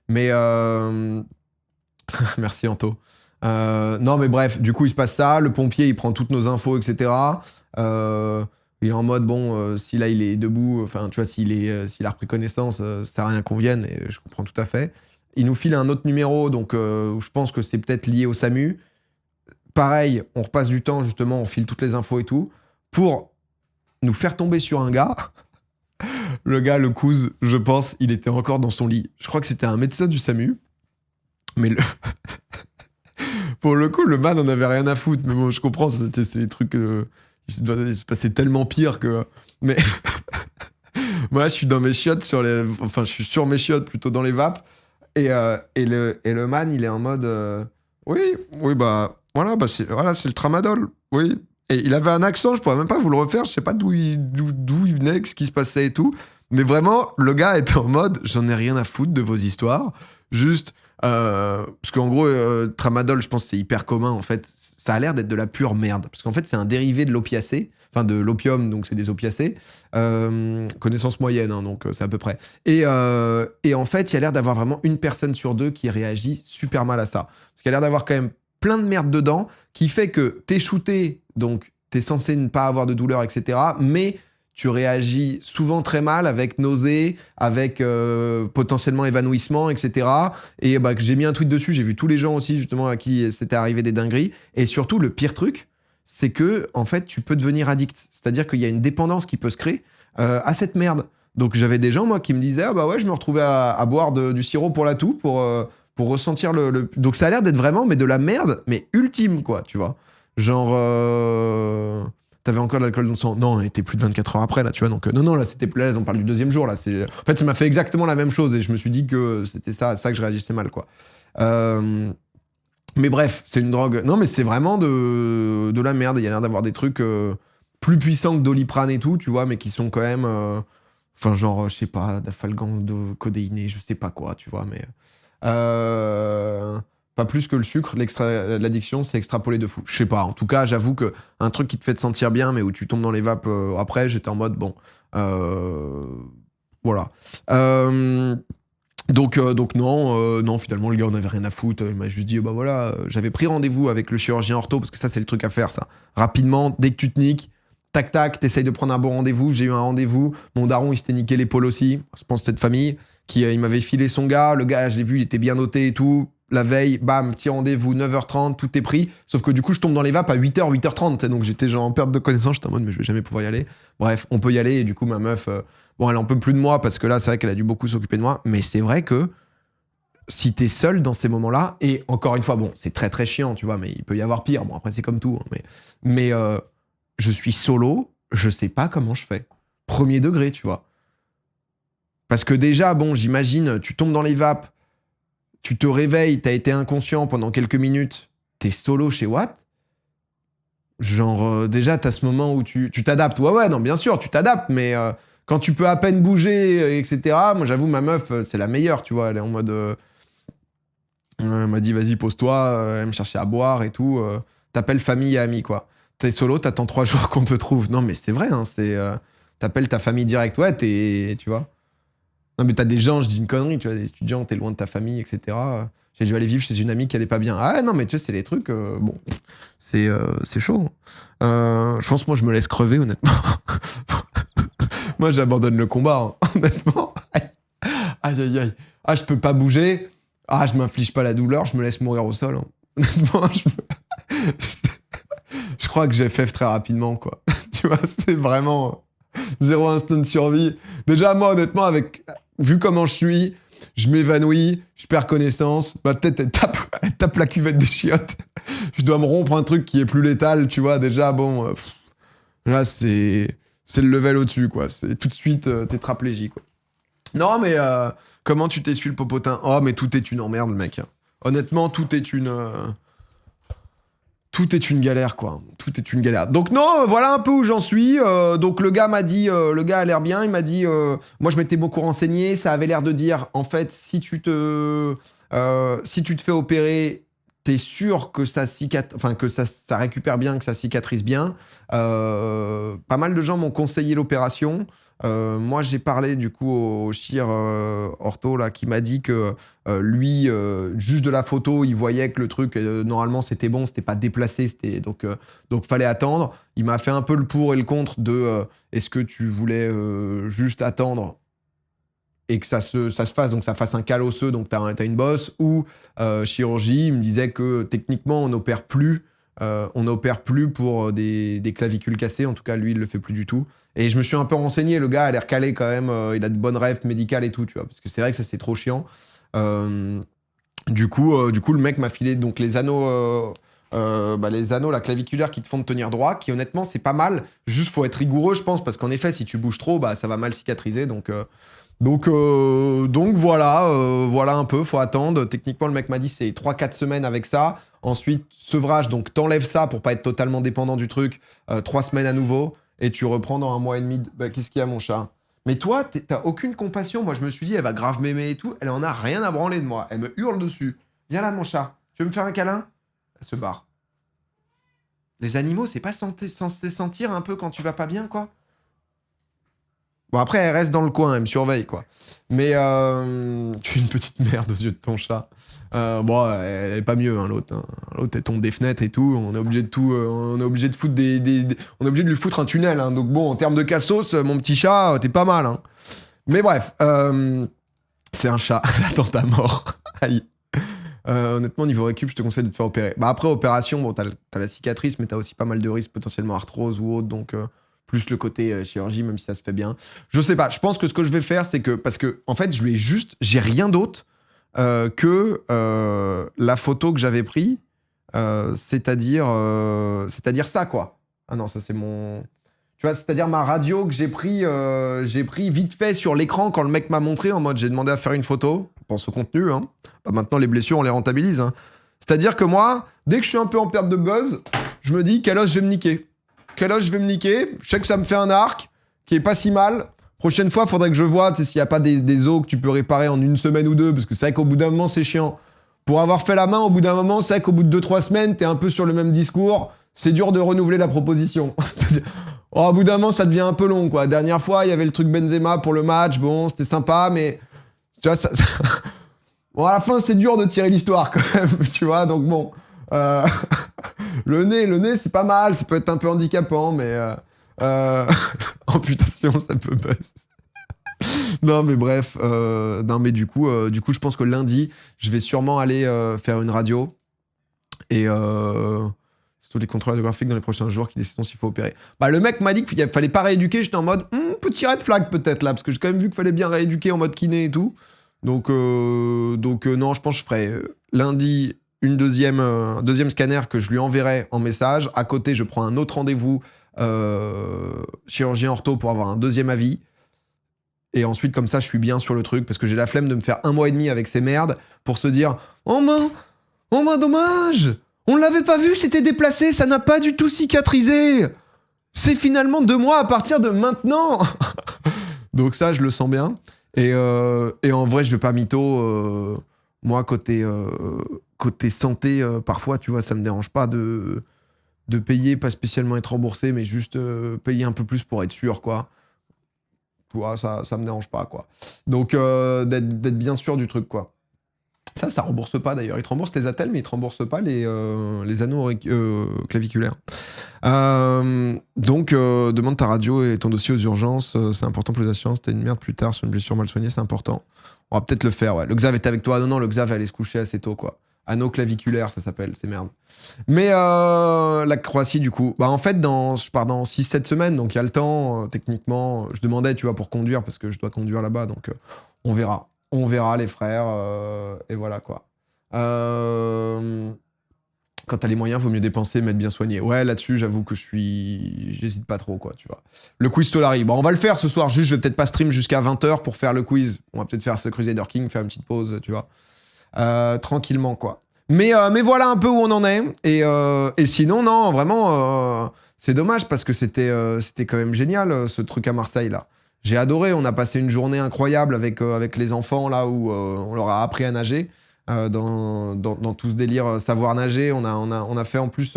Mais... Merci, Anto. Non, mais bref, du coup, il se passe ça. Le pompier, il prend toutes nos infos, etc. Il est en mode, bon, si là, il est debout, enfin, tu vois, s'il a repris connaissance, ça sert à rien qu'on vienne, et je comprends tout à fait. Il nous file un autre numéro, donc je pense que c'est peut-être lié au SAMU. Pareil, on repasse du temps, justement, on file toutes les infos et tout, pour nous faire tomber sur un gars. Le gars, le cousin, je pense, il était encore dans son lit. Je crois que c'était un médecin du SAMU. Mais pour le coup, le man en avait rien à foutre. Mais bon, je comprends, c'est des trucs... il doit se passer tellement pire que... Mais... Moi, je suis dans mes chiottes Enfin, je suis sur mes chiottes, plutôt dans les vapes. Et le man, il est en mode... Oui, bah... Voilà, c'est le tramadol. Oui. Et il avait un accent, je pourrais même pas vous le refaire. Je sais pas d'où il venait, ce qui se passait et tout. Mais vraiment, le gars était en mode, j'en ai rien à foutre de vos histoires. Juste, Parce qu'en gros, tramadol, je pense que c'est hyper commun. En fait, ça a l'air d'être de la pure merde. Parce qu'en fait, c'est un dérivé de l'opiacé, enfin de l'opium, donc c'est des opiacés. Connaissance moyenne, hein, donc c'est à peu près. Et en fait, il y a l'air d'avoir vraiment une personne sur deux qui réagit super mal à ça. Parce qu'il y a l'air d'avoir quand même plein de merde dedans, qui fait que t'es shooté, donc t'es censé ne pas avoir de douleur, etc. Mais tu réagis souvent très mal avec nausée, avec potentiellement évanouissement, etc. Et bah, j'ai mis un tweet dessus, j'ai vu tous les gens aussi justement à qui c'était arrivé des dingueries. Et surtout, le pire truc, c'est que en fait, tu peux devenir addict. C'est-à-dire qu'il y a une dépendance qui peut se créer à cette merde. Donc j'avais des gens, moi, qui me disaient « Ah bah ouais, je me retrouvais à boire du sirop pour la toux, pour ressentir le... » Donc ça a l'air d'être vraiment, mais de la merde, mais ultime, quoi, tu vois. Genre... T'avais encore de l'alcool dans le sang. Non, on était plus de 24 heures après, là, tu vois. Donc, non, là, c'était là, on parle du deuxième jour, là. En fait, ça m'a fait exactement la même chose et je me suis dit que c'était ça que je réagissais mal, quoi. Mais bref, c'est une drogue. Non, mais c'est vraiment de la merde. Il y a l'air d'avoir des trucs plus puissants que Doliprane et tout, tu vois, mais qui sont quand même. Enfin, genre, je sais pas, d'afalgan, de codéiné, je sais pas quoi, tu vois, mais. Pas plus que le sucre, l'addiction, c'est extrapolé de fou. Je sais pas, en tout cas, j'avoue que un truc qui te fait te sentir bien, mais où tu tombes dans les vapes après, j'étais en mode, bon, voilà. Donc non, finalement, le gars, on avait rien à foutre. Il m'a juste dit, bah voilà, j'avais pris rendez-vous avec le chirurgien ortho, parce que ça, c'est le truc à faire, ça. Rapidement, dès que tu te niques, tac, t'essayes de prendre un bon rendez-vous. J'ai eu un rendez-vous. Mon daron, il s'était niqué l'épaule aussi. Je pense cette famille, il m'avait filé son gars. Le gars, je l'ai vu, il était bien noté et tout. La veille, bam, petit rendez-vous, 9h30, tout est pris. Sauf que du coup, je tombe dans les vapes à 8h, 8h30. Donc j'étais genre en perte de connaissance. J'étais en mode, mais je vais jamais pouvoir y aller. Bref, on peut y aller. Et du coup, ma meuf, bon, elle en peut plus de moi parce que là, c'est vrai qu'elle a dû beaucoup s'occuper de moi. Mais c'est vrai que si t'es seul dans ces moments-là, et encore une fois, bon, c'est très très chiant, tu vois, mais il peut y avoir pire. Bon, après, c'est comme tout. Hein, mais je suis solo, je sais pas comment je fais. Premier degré, tu vois. Parce que déjà, bon, j'imagine, tu tombes dans les vapes. Tu te réveilles, t'as été inconscient pendant quelques minutes, t'es solo chez Watt. Genre, déjà, t'as ce moment où tu t'adaptes. Ouais, non, bien sûr, tu t'adaptes, mais quand tu peux à peine bouger, etc., moi, j'avoue, ma meuf, c'est la meilleure, tu vois. Elle est en mode... elle m'a dit, vas-y, pose-toi, elle me cherchait à boire et tout. T'appelles famille et amis, quoi. T'es solo, t'attends 3 jours qu'on te trouve. Non, mais c'est vrai, hein, t'appelles ta famille direct, ouais, tu vois. Non, mais t'as des gens, je dis une connerie, tu vois, des étudiants, t'es loin de ta famille, etc. J'ai dû aller vivre chez une amie qui allait pas bien. Ah non, mais tu sais, c'est les trucs, bon, c'est chaud. Je pense, moi, je me laisse crever, honnêtement. Moi, j'abandonne le combat, hein, honnêtement. Aïe. Ah, je peux pas bouger. Ah, je m'inflige pas la douleur, je me laisse mourir au sol. Hein. Honnêtement, je crois que j'ai FF très rapidement, quoi. Tu vois, c'est vraiment... Zéro instinct de survie. Déjà, moi, honnêtement, vu comment je suis, je m'évanouis, je perds connaissance. Bah, peut-être elle tape la cuvette des chiottes. Je dois me rompre un truc qui est plus létal, tu vois. Déjà, bon, là, c'est le level au-dessus, quoi. C'est tout de suite tétraplégie, quoi. Non, mais comment tu t'essuies le popotin? Oh, mais tout est une emmerde, mec. Honnêtement, tout est une galère, quoi. Tout est une galère. Donc non, voilà un peu où j'en suis. Donc le gars m'a dit, le gars a l'air bien. Il m'a dit, moi je m'étais beaucoup renseigné. Ça avait l'air de dire, en fait, si tu te fais opérer, t'es sûr que ça récupère bien, que ça cicatrise bien. Pas mal de gens m'ont conseillé l'opération. Moi, j'ai parlé du coup au chir ortho là, qui m'a dit que lui, juste de la photo, il voyait que le truc, normalement, c'était bon, c'était pas déplacé, donc fallait attendre. Il m'a fait un peu le pour et le contre de est-ce que tu voulais juste attendre et que ça se fasse, donc ça fasse un cal osseux, donc t'as une bosse, ou chirurgie. Il me disait que techniquement, on n'opère plus pour des clavicules cassées. En tout cas, lui, il le fait plus du tout. Et je me suis un peu renseigné. Le gars a l'air calé quand même. Il a de bonnes rêves médicales et tout, tu vois. Parce que c'est vrai que ça, c'est trop chiant. Du coup, le mec m'a filé donc les anneaux, la claviculaire qui te font tenir droit, qui honnêtement, c'est pas mal. Juste, faut être rigoureux, je pense, parce qu'en effet, si tu bouges trop, bah, ça va mal cicatriser. Donc voilà, voilà un peu, faut attendre. Techniquement, le mec m'a dit c'est 3-4 semaines avec ça. Ensuite, sevrage, donc t'enlèves ça pour pas être totalement dépendant du truc. 3 semaines à nouveau. Et tu reprends dans 1 mois et demi. Bah, qu'est-ce qu'il y a, mon chat? Mais toi, t'as aucune compassion. Moi, je me suis dit, elle va grave m'aimer et tout. Elle en a rien à branler de moi. Elle me hurle dessus. Viens là, mon chat. Tu veux me faire un câlin? Elle se barre. Les animaux, c'est pas censé sentir un peu quand tu vas pas bien, quoi? Bon, après, elle reste dans le coin, elle me surveille, quoi. Mais tu es une petite merde aux yeux de ton chat. Bon, elle est pas mieux, hein, l'autre. Hein. L'autre, elle tombe des fenêtres et tout. On est obligé de tout. On est obligé de foutre on est obligé de lui foutre un tunnel. Hein. Donc bon, en termes de cassos, mon petit chat, t'es pas mal. Hein. Mais bref, c'est un chat. Attends ta mort. Aïe. Honnêtement, niveau récup, je te conseille de te faire opérer. Bah après, opération, bon, t'as la cicatrice, mais t'as aussi pas mal de risques, potentiellement arthrose ou autre. Donc plus le côté chirurgie, même si ça se fait bien. Je sais pas. Je pense que ce que je vais faire, c'est que parce que en fait, j'ai rien d'autre. Que la photo que j'avais prise, c'est-à-dire ça, quoi. Ah non, ça c'est mon... Tu vois, c'est-à-dire ma radio que j'ai pris vite fait sur l'écran quand le mec m'a montré, en mode j'ai demandé à faire une photo. Je pense au contenu, hein. Bah, maintenant, les blessures, on les rentabilise. Hein. C'est-à-dire que moi, dès que je suis un peu en perte de buzz, je me dis quel os je vais me niquer. Quel os je vais me niquer. Je sais que ça me fait un arc qui est pas si mal. Prochaine fois, faudrait que je vois s'il n'y a pas des os que tu peux réparer en 1 semaine ou 2, parce que c'est vrai qu'au bout d'un moment, c'est chiant. Pour avoir fait la main, au bout d'un moment, c'est vrai qu'au bout de 2-3 semaines, t'es un peu sur le même discours, c'est dur de renouveler la proposition. Au bout d'un moment, ça devient un peu long, quoi. Dernière fois, il y avait le truc Benzema pour le match, bon, c'était sympa, mais... Tu vois, bon, à la fin, c'est dur de tirer l'histoire, quand même, tu vois, donc bon... Le nez, c'est pas mal, ça peut être un peu handicapant, mais... amputation, ça peut buzz. Non, mais bref. Non, mais du coup, je pense que lundi, je vais sûrement aller faire une radio. Et c'est tous les contrôleurs graphiques dans les prochains jours qui décideront s'il faut opérer. Bah, le mec m'a dit qu'il fallait pas rééduquer. J'étais en mode, petit red flag peut-être là, parce que j'ai quand même vu qu'il fallait bien rééduquer en mode kiné et tout. Donc non, je pense que je ferai lundi un deuxième scanner que je lui enverrai en message. À côté, je prends un autre rendez-vous chirurgien ortho pour avoir un deuxième avis. Et ensuite, comme ça, je suis bien sur le truc parce que j'ai la flemme de me faire 1 mois et demi avec ces merdes pour se dire oh ben dommage, on l'avait pas vu, c'était déplacé, ça n'a pas du tout cicatrisé. C'est finalement 2 mois à partir de maintenant. Donc ça, je le sens bien. Et en vrai, je vais pas mytho. Moi, côté santé, parfois, tu vois, ça me dérange pas de payer, pas spécialement être remboursé, mais juste payer un peu plus pour être sûr, quoi. Tu vois, ça me dérange pas, quoi. Donc, d'être bien sûr du truc, quoi. Ça rembourse pas, d'ailleurs. Ils te remboursent les attelles, mais ils te remboursent pas les anneaux claviculaires. Donc, demande ta radio et ton dossier aux urgences. C'est important pour les assurances. T'as une merde plus tard sur une blessure mal soignée, c'est important. On va peut-être le faire, ouais. Le Xav était avec toi. Non, le Xav allait se coucher assez tôt, quoi. Anneau claviculaire, ça s'appelle, c'est merde. Mais la Croatie, du coup, bah en fait, je pars dans 6-7 semaines, donc il y a le temps, techniquement. Je demandais, tu vois, pour conduire, parce que je dois conduire là-bas, donc on verra. On verra, les frères, et voilà, quoi. Quand t'as les moyens, vaut mieux dépenser, mais être bien soigné. Ouais, là-dessus, j'avoue que j'hésite pas trop, quoi, tu vois. Le quiz Solari, bon, on va le faire ce soir, juste, je vais peut-être pas stream jusqu'à 20h pour faire le quiz. On va peut-être faire ce Crusader King, faire une petite pause, tu vois. Tranquillement, quoi. Mais voilà un peu où on en est. Et sinon, non, vraiment, c'est dommage parce que c'était quand même génial, ce truc à Marseille, là. J'ai adoré. On a passé une journée incroyable avec les enfants, là, où on leur a appris à nager. Dans tout ce délire savoir nager. On a fait en plus...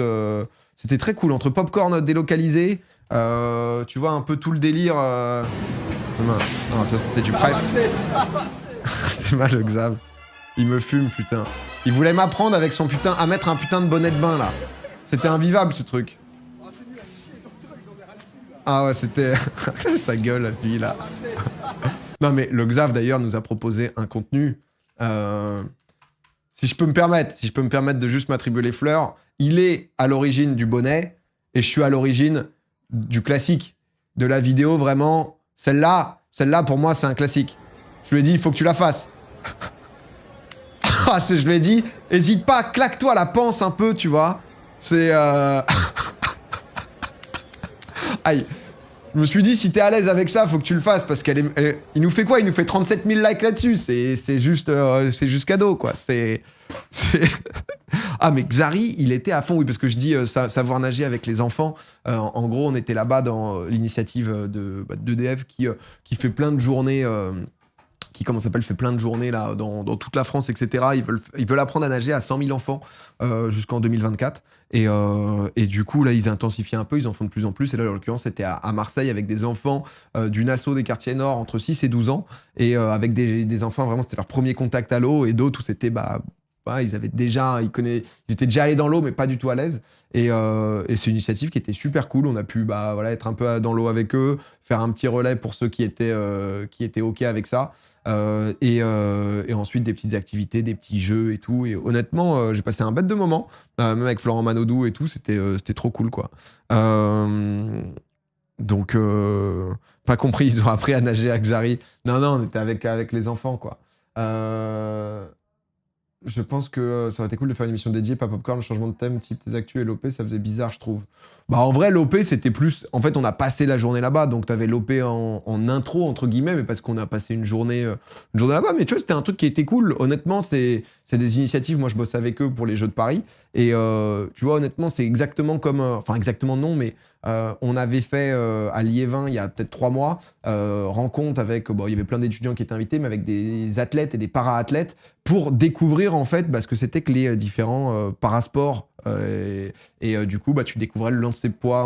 c'était très cool. Entre popcorn délocalisé, tu vois, un peu tout le délire... Non, ça, c'était du pipe. C'est mal, le Xav. Il me fume, putain. Il voulait m'apprendre avec son putain à mettre un putain de bonnet de bain, là. C'était invivable, ce truc. Ah ouais, c'était... Sa gueule, celui-là. Non, mais le Xav, d'ailleurs, nous a proposé un contenu. Si je peux me permettre de juste m'attribuer les fleurs, il est à l'origine du bonnet et je suis à l'origine du classique. De la vidéo, vraiment. Celle-là, pour moi, c'est un classique. Je lui ai dit, il faut que tu la fasses. Je lui ai dit, hésite pas, claque-toi la panse un peu, tu vois. C'est... Aïe. Je me suis dit, si t'es à l'aise avec ça, faut que tu le fasses, parce il nous fait quoi? Il nous fait 37 000 likes là-dessus. C'est juste cadeau, quoi. Ah, mais Xari, il était à fond, oui, parce que je dis savoir nager avec les enfants. En gros, on était là-bas dans l'initiative d'EDF qui fait plein de journées. Comment ça s'appelle, fait plein de journées là, dans toute la France, etc. Ils veulent apprendre à nager à 100 000 enfants jusqu'en 2024. Et du coup, là, ils intensifient un peu, ils en font de plus en plus. Et là, en l'occurrence, c'était à Marseille avec des enfants d'une asso des quartiers nord entre 6 et 12 ans. Et avec des enfants, vraiment, c'était leur premier contact à l'eau. Et d'autres où c'était, ils étaient déjà allés dans l'eau, mais pas du tout à l'aise. Et c'est une initiative qui était super cool. On a pu être un peu dans l'eau avec eux, faire un petit relais pour ceux qui étaient OK avec ça. Et ensuite des petites activités, des petits jeux et tout. Et honnêtement, j'ai passé un bête de moment, même avec Florent Manodou et tout. C'était trop cool, quoi. Donc, pas compris, ils ont appris à nager à Xari. Non, on était avec les enfants, quoi. Je pense que ça aurait été cool de faire une émission dédiée, pas popcorn, changement de thème, type tes actus et l'OP, ça faisait bizarre, je trouve. En vrai, l'OP, c'était plus... En fait, on a passé la journée là-bas, donc t'avais l'OP en intro, entre guillemets, mais parce qu'on a passé une journée là-bas. Mais tu vois, c'était un truc qui était cool. Honnêtement, c'est des initiatives. Moi, je bosse avec eux pour les Jeux de Paris. Et tu vois, honnêtement, c'est exactement comme... Enfin, exactement non, mais on avait fait à Liévin, il y a peut-être 3 mois, rencontre avec... il y avait plein d'étudiants qui étaient invités, mais avec des athlètes et des para-athlètes pour découvrir, en fait, ce que c'était que les différents parasports. Du coup, tu découvrais le lancer de poids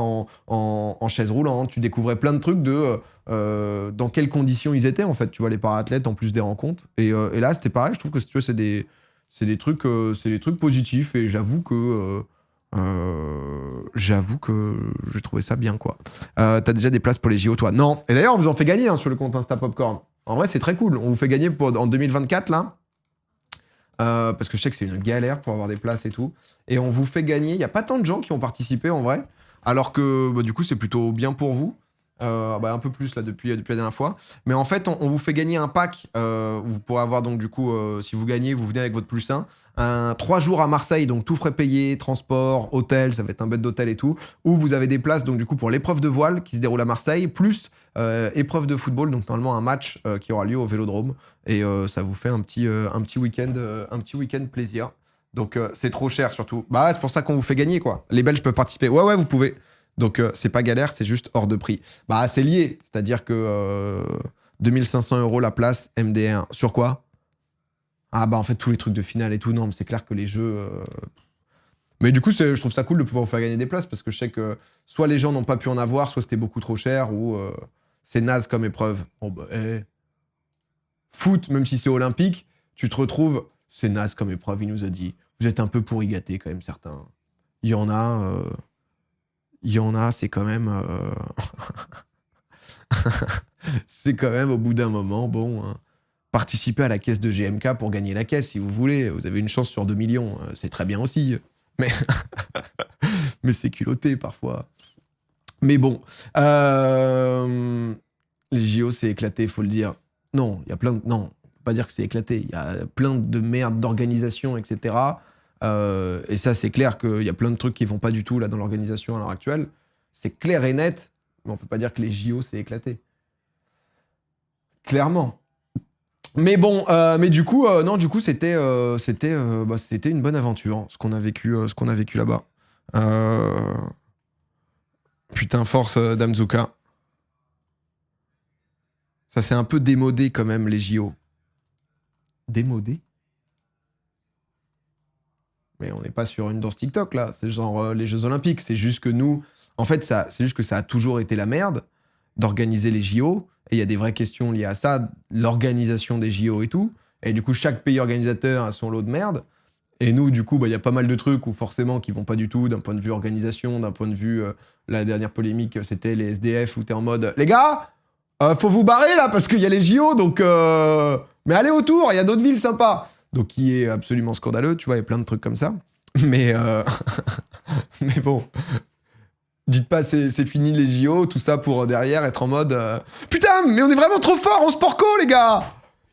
en chaise roulante, tu découvrais plein de trucs dans quelles conditions ils étaient, en fait, tu vois, les para-athlètes, en plus des rencontres. Et là, c'était pareil, je trouve que tu vois, c'est des trucs positifs, et j'avoue que j'ai trouvé ça bien, quoi. T'as déjà des places pour les JO, toi? Non. Et d'ailleurs, on vous en fait gagner sur le compte Insta Popcorn. En vrai, c'est très cool. On vous fait gagner en 2024, là. Parce que je sais que c'est une galère pour avoir des places et tout. Et on vous fait gagner. Il n'y a pas tant de gens qui ont participé, en vrai. Alors que, du coup, c'est plutôt bien pour vous. Un peu plus, là, depuis la dernière fois. Mais en fait, on vous fait gagner un pack. Vous pourrez avoir, donc, du coup, si vous gagnez, vous venez avec votre +1. 3 jours à Marseille, donc tout frais payé, transport, hôtel, ça va être un bête d'hôtel et tout, où vous avez des places donc du coup pour l'épreuve de voile qui se déroule à Marseille, plus épreuve de football, donc normalement un match qui aura lieu au Vélodrome, et ça vous fait un petit week-end plaisir. Donc c'est trop cher surtout. C'est pour ça qu'on vous fait gagner, quoi. Les Belges peuvent participer. Ouais, vous pouvez. Donc c'est pas galère, c'est juste hors de prix. C'est lié, c'est-à-dire que 2500 € la place MDR. Sur quoi? En fait, tous les trucs de finale et tout, non, mais c'est clair que les jeux... Mais du coup, je trouve ça cool de pouvoir vous faire gagner des places, parce que je sais que soit les gens n'ont pas pu en avoir, soit c'était beaucoup trop cher, ou c'est naze comme épreuve. Foot, même si c'est olympique, tu te retrouves... C'est naze comme épreuve, il nous a dit. Vous êtes un peu pourri gâtés, quand même, certains. Il y en a, c'est quand même... c'est quand même, au bout d'un moment, bon... Participer à la caisse de GMK pour gagner la caisse, si vous voulez. Vous avez une chance sur 2 millions. C'est très bien aussi. Mais, mais c'est culotté, parfois. Mais bon. Les JO, c'est éclaté, faut le dire. Non, il y a plein de... Non, on peut pas dire que c'est éclaté. Il y a plein de merde d'organisation, etc. Et ça, c'est clair qu'il y a plein de trucs qui vont pas du tout là dans l'organisation à l'heure actuelle. C'est clair et net. Mais on peut pas dire que les JO, c'est éclaté. Clairement. Mais bon, du coup, c'était une bonne aventure, ce qu'on a vécu là-bas. Putain, force Damzuka. Ça s'est un peu démodé quand même, les JO. Démodé? Mais on n'est pas sur une danse TikTok, là. C'est genre les Jeux Olympiques. C'est juste que nous... En fait, c'est juste que ça a toujours été la merde d'organiser les JO. Et il y a des vraies questions liées à ça, l'organisation des JO et tout. Et du coup, chaque pays organisateur a son lot de merde. Et nous, du coup, il y a pas mal de trucs où forcément qui vont pas du tout d'un point de vue organisation, d'un point de vue... la dernière polémique, c'était les SDF où t'es en mode « Les gars, faut vous barrer là parce qu'il y a les JO, donc... Mais allez autour, il y a d'autres villes sympas !» Donc qui est absolument scandaleux, tu vois, il y a plein de trucs comme ça. Mais mais bon... Dites pas c'est fini les JO, tout ça pour derrière être en mode putain, mais on est vraiment trop fort en sport co, les gars!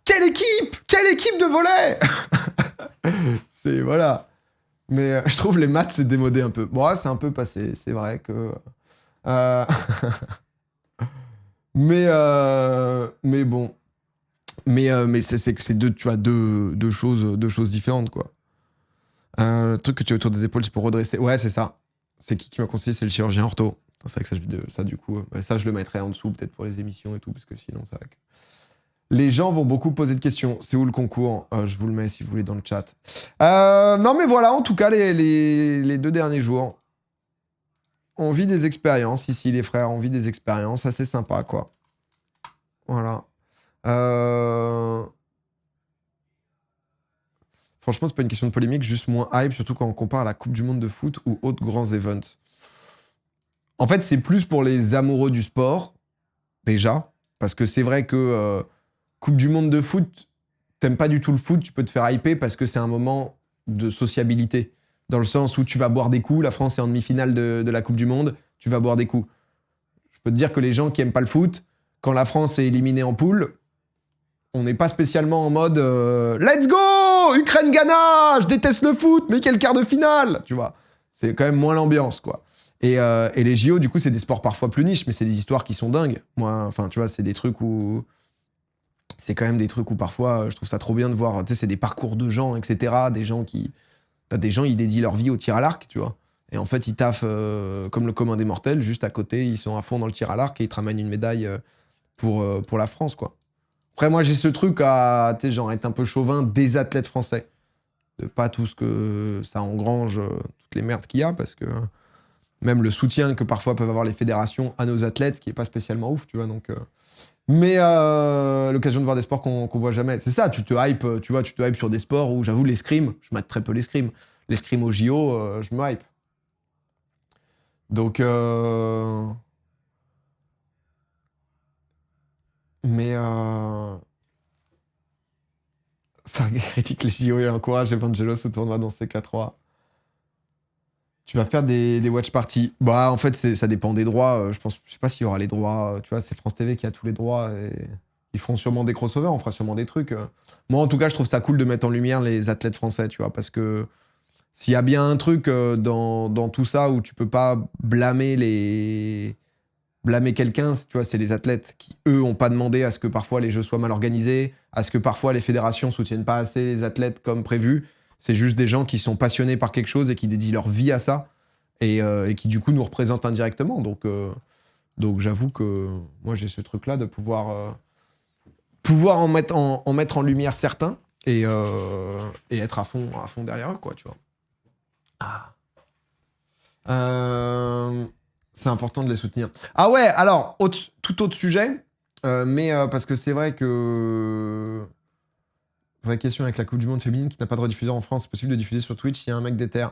Quelle équipe de volley! C'est voilà. Mais je trouve les maths c'est démodé un peu. Bon, c'est un peu passé, c'est vrai que. Mais bon. Mais c'est deux choses différentes, quoi. Le truc que tu as autour des épaules, c'est pour redresser. Ouais, c'est ça. C'est qui m'a conseillé? C'est le chirurgien ortho. C'est vrai que ça, du coup, ça, je le mettrais en dessous, peut-être pour les émissions et tout, parce que sinon, ça va. Les gens vont beaucoup poser de questions. C'est où le concours? Je vous le mets si vous voulez dans le chat. Non, mais voilà, en tout cas, les 2 derniers jours, on vit des expériences. Ici, les frères, on vit des expériences assez sympas, quoi. Voilà. Franchement, c'est pas une question de polémique, juste moins hype, surtout quand on compare à la Coupe du Monde de foot ou autres grands events. En fait, c'est plus pour les amoureux du sport, déjà, parce que c'est vrai que Coupe du Monde de foot, t'aimes pas du tout le foot, tu peux te faire hyper parce que c'est un moment de sociabilité. Dans le sens où tu vas boire des coups, la France est en demi-finale de la Coupe du Monde, tu vas boire des coups. Je peux te dire que les gens qui aiment pas le foot, quand la France est éliminée en poule, on n'est pas spécialement en mode let's go, Ukraine-Ghana, je déteste le foot, mais quel quart de finale, tu vois. C'est quand même moins l'ambiance, quoi. Et les JO, du coup, c'est des sports parfois plus niches, mais c'est des histoires qui sont dingues. Moi, enfin, tu vois, c'est des trucs où... C'est quand même des trucs où parfois, je trouve ça trop bien de voir, tu sais, c'est des parcours de gens, etc. Des gens qui... T'as des gens, ils dédient leur vie au tir à l'arc, tu vois. Et en fait, ils taffent comme le commun des mortels, juste à côté, ils sont à fond dans le tir à l'arc et ils te ramènent une médaille pour la France, quoi. Après, moi, j'ai ce truc à, tu sais, genre, être un peu chauvin des athlètes français. De pas tout ce que ça engrange, toutes les merdes qu'il y a, parce que même le soutien que parfois peuvent avoir les fédérations à nos athlètes, qui est pas spécialement ouf, tu vois, donc... Mais l'occasion de voir des sports qu'on voit jamais. C'est ça, tu te hype, tu vois, tu te hype sur des sports où, j'avoue, l'escrime, je mate très peu l'escrime. L'escrime au JO, je me hype. Donc... Mais... Ça critique les JO et encourage Evangelos au tournoi dans CK3. Tu vas faire des watch parties. Bah, en fait, ça dépend des droits. Je sais pas s'il y aura les droits. Tu vois, c'est France TV qui a tous les droits. Et ils feront sûrement des crossovers, on fera sûrement des trucs. Moi, en tout cas, je trouve ça cool de mettre en lumière les athlètes français, tu vois, parce que s'il y a bien un truc dans tout ça où tu peux pas blâmer quelqu'un, tu vois, c'est les athlètes qui, eux, ont pas demandé à ce que parfois les jeux soient mal organisés, à ce que parfois les fédérations soutiennent pas assez les athlètes comme prévu. C'est juste des gens qui sont passionnés par quelque chose et qui dédient leur vie à ça et qui, du coup, nous représentent indirectement. Donc j'avoue que moi, j'ai ce truc-là de pouvoir en mettre en lumière certains et être à fond derrière eux, quoi, tu vois. C'est important de les soutenir. Ah ouais, alors, tout autre sujet, mais parce que c'est vrai que... Vraie question avec la Coupe du Monde féminine qui n'a pas de rediffuseur en France, c'est possible de diffuser sur Twitch s'il y a un mec déter.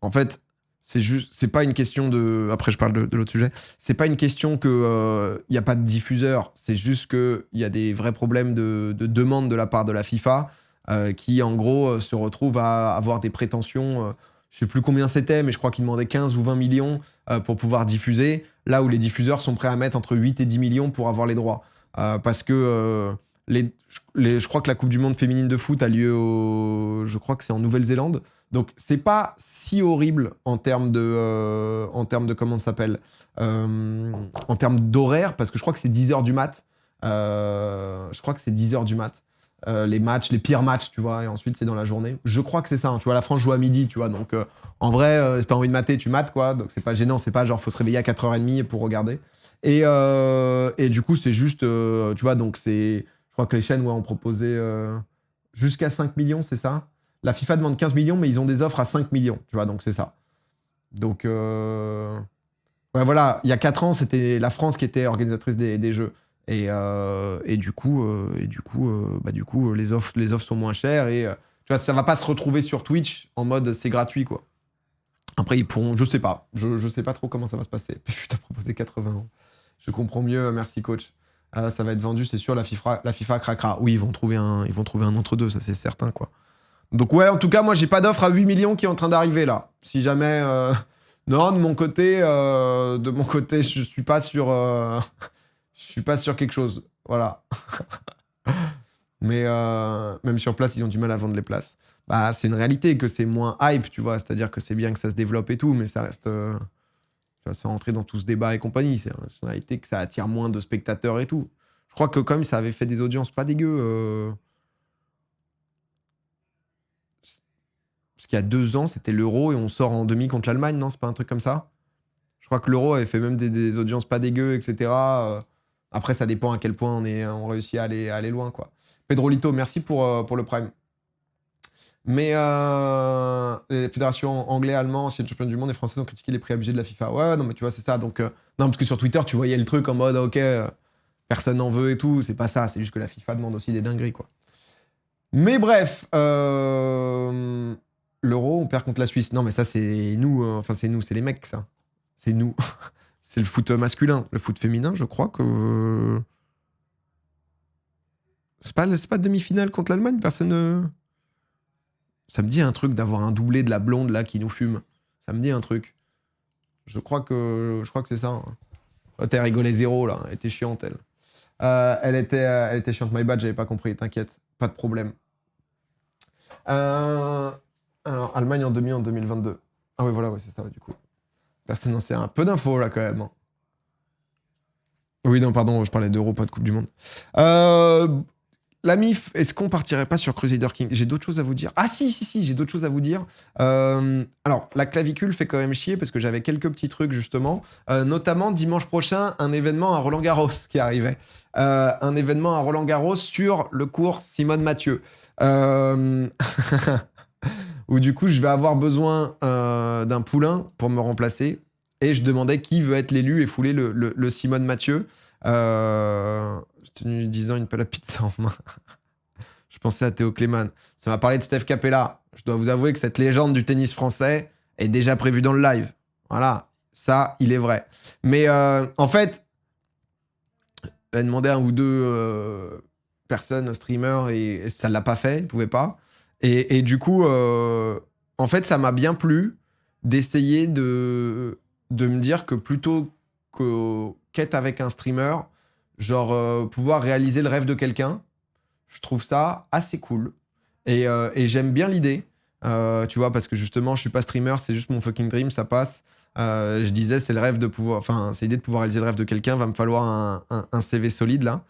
En fait, c'est pas une question de... Après, je parle de l'autre sujet. C'est pas une question que y a pas de diffuseur, c'est juste qu'il y a des vrais problèmes de demande de la part de la FIFA qui, en gros, se retrouve à avoir des prétentions... je sais plus combien c'était, mais je crois qu'ils demandaient 15 ou 20 millions pour pouvoir diffuser, là où les diffuseurs sont prêts à mettre entre 8 et 10 millions pour avoir les droits. Parce que je crois que la Coupe du Monde féminine de foot a lieu je crois que c'est en Nouvelle-Zélande. Donc c'est pas si horrible en termes de comment ça s'appelle, en termes d'horaire, parce que je crois que c'est 10h du mat. Je crois que c'est 10h du mat. Les matchs, les pires matchs, tu vois, et ensuite c'est dans la journée. Je crois que c'est ça, hein, tu vois, la France joue à midi, tu vois, donc en vrai, si t'as envie de mater, tu mates, quoi, donc c'est pas gênant, c'est pas genre faut se réveiller à 4h30 pour regarder. Et du coup, c'est juste, tu vois, donc c'est, je crois que les chaînes, ouais, ont proposé jusqu'à 5 millions, c'est ça? La FIFA demande 15 millions, mais ils ont des offres à 5 millions, tu vois, donc c'est ça. Donc, ouais, voilà, il y a 4 ans, c'était la France qui était organisatrice des Jeux. Et du coup, les offres sont moins chères et tu vois, ça va pas se retrouver sur Twitch en mode c'est gratuit, quoi. Après, ils pourront, je sais pas trop comment ça va se passer. Putain, proposé 80 ans. Je comprends mieux, merci coach. Ça va être vendu, c'est sûr, la FIFA craquera. Oui, ils vont trouver un entre-deux, ça c'est certain, quoi. Donc ouais, en tout cas, moi j'ai pas d'offre à 8 millions qui est en train d'arriver là. Si jamais... Non, de mon côté, je suis pas sur... Je suis pas sur quelque chose, voilà. Mais même sur place, ils ont du mal à vendre les places. Bah, c'est une réalité que c'est moins hype, tu vois. C'est-à-dire que c'est bien que ça se développe et tout, mais ça reste... tu vois, sans rentrer dans tout ce débat et compagnie. C'est une réalité que ça attire moins de spectateurs et tout. Je crois que quand même, ça avait fait des audiences pas dégueu. Parce qu'il y a 2 ans, c'était l'Euro et on sort en demi contre l'Allemagne, non? C'est pas un truc comme ça? Je crois que l'Euro avait fait même des audiences pas dégueu, etc. Après, ça dépend à quel point on réussit à aller loin, quoi. Pedrolito, merci pour le Prime. Mais les fédérations anglais, allemands, anciennes championnes du monde et françaises ont critiqué les prix abusés de la FIFA. Ouais, non, mais tu vois, c'est ça. Donc, non, parce que sur Twitter, tu voyais le truc en mode, ok, personne n'en veut et tout. C'est pas ça. C'est juste que la FIFA demande aussi des dingueries, quoi. Mais bref, l'Euro, on perd contre la Suisse. Non, mais ça, c'est nous. Enfin, c'est nous, c'est les mecs, ça. C'est nous. C'est le foot masculin. Le foot féminin, je crois que. C'est pas demi-finale contre l'Allemagne, personne. Ça me dit un truc d'avoir un doublé de la blonde là qui nous fume. Ça me dit un truc. Je crois que c'est ça. Hein. Oh, t'as rigolé zéro là. Elle était chiante elle. Elle était chiante. My bad, j'avais pas compris. T'inquiète, pas de problème. Alors Allemagne en demi en 2022. Ah oui voilà, ouais, c'est ça du coup. Personne n'en sait un peu d'infos là quand même. Hein. Oui non pardon, je parlais d'Euro, pas de Coupe du Monde. La MIF, est-ce qu'on partirait pas sur Crusader King? J'ai d'autres choses à vous dire. Ah si, j'ai d'autres choses à vous dire. Alors, la clavicule fait quand même chier parce que j'avais quelques petits trucs justement. Notamment, dimanche prochain, un événement à Roland-Garros qui arrivait. Un événement à Roland-Garros sur le cours Simone Mathieu. Où du coup, je vais avoir besoin d'un poulain pour me remplacer. Et je demandais qui veut être l'élu et fouler le Simone Mathieu. J'ai tenu 10 ans une pelle à pizza en main. Je pensais à Théo Clément. Ça m'a parlé de Steph Capella. Je dois vous avouer que cette légende du tennis français est déjà prévue dans le live. Voilà, ça, il est vrai. Mais en fait, elle a demandé à un ou deux personnes, streamers, et ça ne l'a pas fait, il ne pouvait pas. Et du coup, en fait, ça m'a bien plu d'essayer de me dire que plutôt qu'être avec un streamer, genre pouvoir réaliser le rêve de quelqu'un, je trouve ça assez cool. Et j'aime bien l'idée, tu vois, parce que justement, je suis pas streamer, c'est juste mon fucking dream, ça passe. Je disais, c'est le rêve de pouvoir, enfin, c'est l'idée de pouvoir réaliser le rêve de quelqu'un, va me falloir un CV solide là.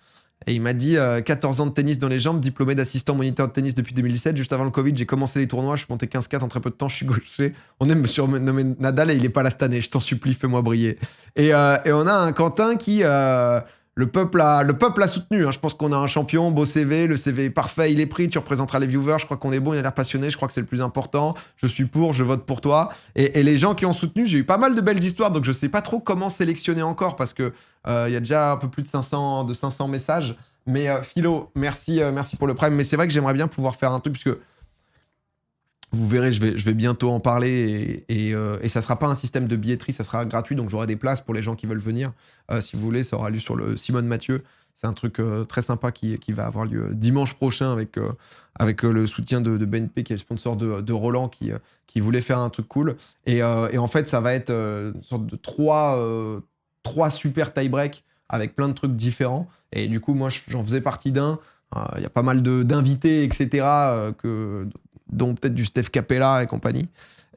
Et il m'a dit 14 ans de tennis dans les jambes, diplômé d'assistant moniteur de tennis depuis 2017. Juste avant le Covid, j'ai commencé les tournois, je suis monté 15-4 en très peu de temps, je suis gaucher. On aime me surnommer Nadal et il est pas là cette année, je t'en supplie, fais-moi briller. Et on a un Quentin qui... le peuple a soutenu. Hein. Je pense qu'on a un champion, beau CV, le CV est parfait, il est pris, tu représenteras les viewers, je crois qu'on est bon, il a l'air passionné, je crois que c'est le plus important. Je suis pour, je vote pour toi. Et les gens qui ont soutenu, j'ai eu pas mal de belles histoires, donc je sais pas trop comment sélectionner encore parce que il y a déjà un peu plus de 500 messages. Mais Philo, merci pour le prime. Mais c'est vrai que j'aimerais bien pouvoir faire un truc puisque vous verrez, je vais bientôt en parler et ça sera pas un système de billetterie, ça sera gratuit, donc j'aurai des places pour les gens qui veulent venir. Si vous voulez, ça aura lieu sur le Simone Mathieu. C'est un truc très sympa qui va avoir lieu dimanche prochain avec le soutien de BNP, qui est le sponsor de Roland, qui voulait faire un truc cool. Et en fait, ça va être une sorte de trois super tie-break avec plein de trucs différents. Et du coup, moi, j'en faisais partie d'un. Il y a pas mal d'invités, etc., dont peut-être du Steph Capella et compagnie.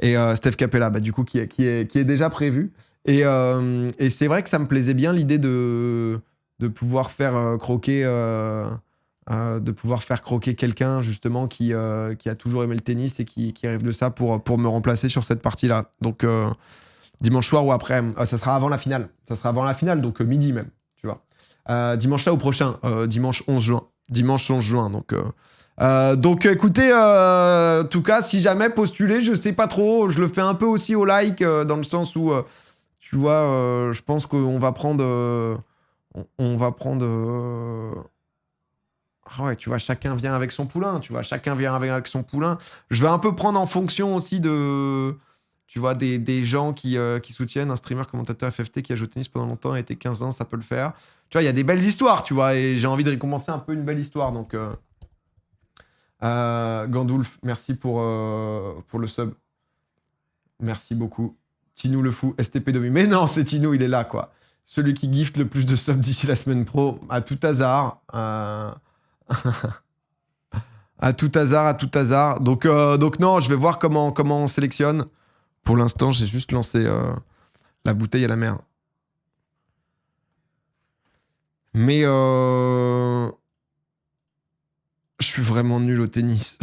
Et Steph Capella, bah, du coup, qui est déjà prévu. Et c'est vrai que ça me plaisait bien l'idée de pouvoir faire croquer quelqu'un justement qui a toujours aimé le tennis et qui rêve de ça pour me remplacer sur cette partie-là. Donc dimanche soir ou après, ça sera avant la finale. Ça sera avant la finale, donc midi même, tu vois. Dimanche là ou prochain, dimanche 11 juin. Dimanche 11 juin, donc écoutez, en tout cas, si jamais postuler, je sais pas trop, je le fais un peu aussi au like, dans le sens où, tu vois, je pense qu'on va prendre... Ah ouais, tu vois, chacun vient avec son poulain, tu vois, chacun vient avec son poulain. Je vais un peu prendre en fonction aussi de... Tu vois, des gens qui soutiennent un streamer commentateur FFT qui a joué au tennis pendant longtemps, a été 15 ans, ça peut le faire. Tu vois, il y a des belles histoires, tu vois, et j'ai envie de récompenser un peu une belle histoire, donc... Gandulf, merci pour le sub. Merci beaucoup. Tinou le fou, STP Domi. Mais non, c'est Tinou, il est là, quoi. Celui qui gift le plus de subs d'ici la semaine pro, à tout hasard. À tout hasard. Donc non, je vais voir comment on sélectionne. Pour l'instant, j'ai juste lancé la bouteille à la mer. Mais je suis vraiment nul au tennis.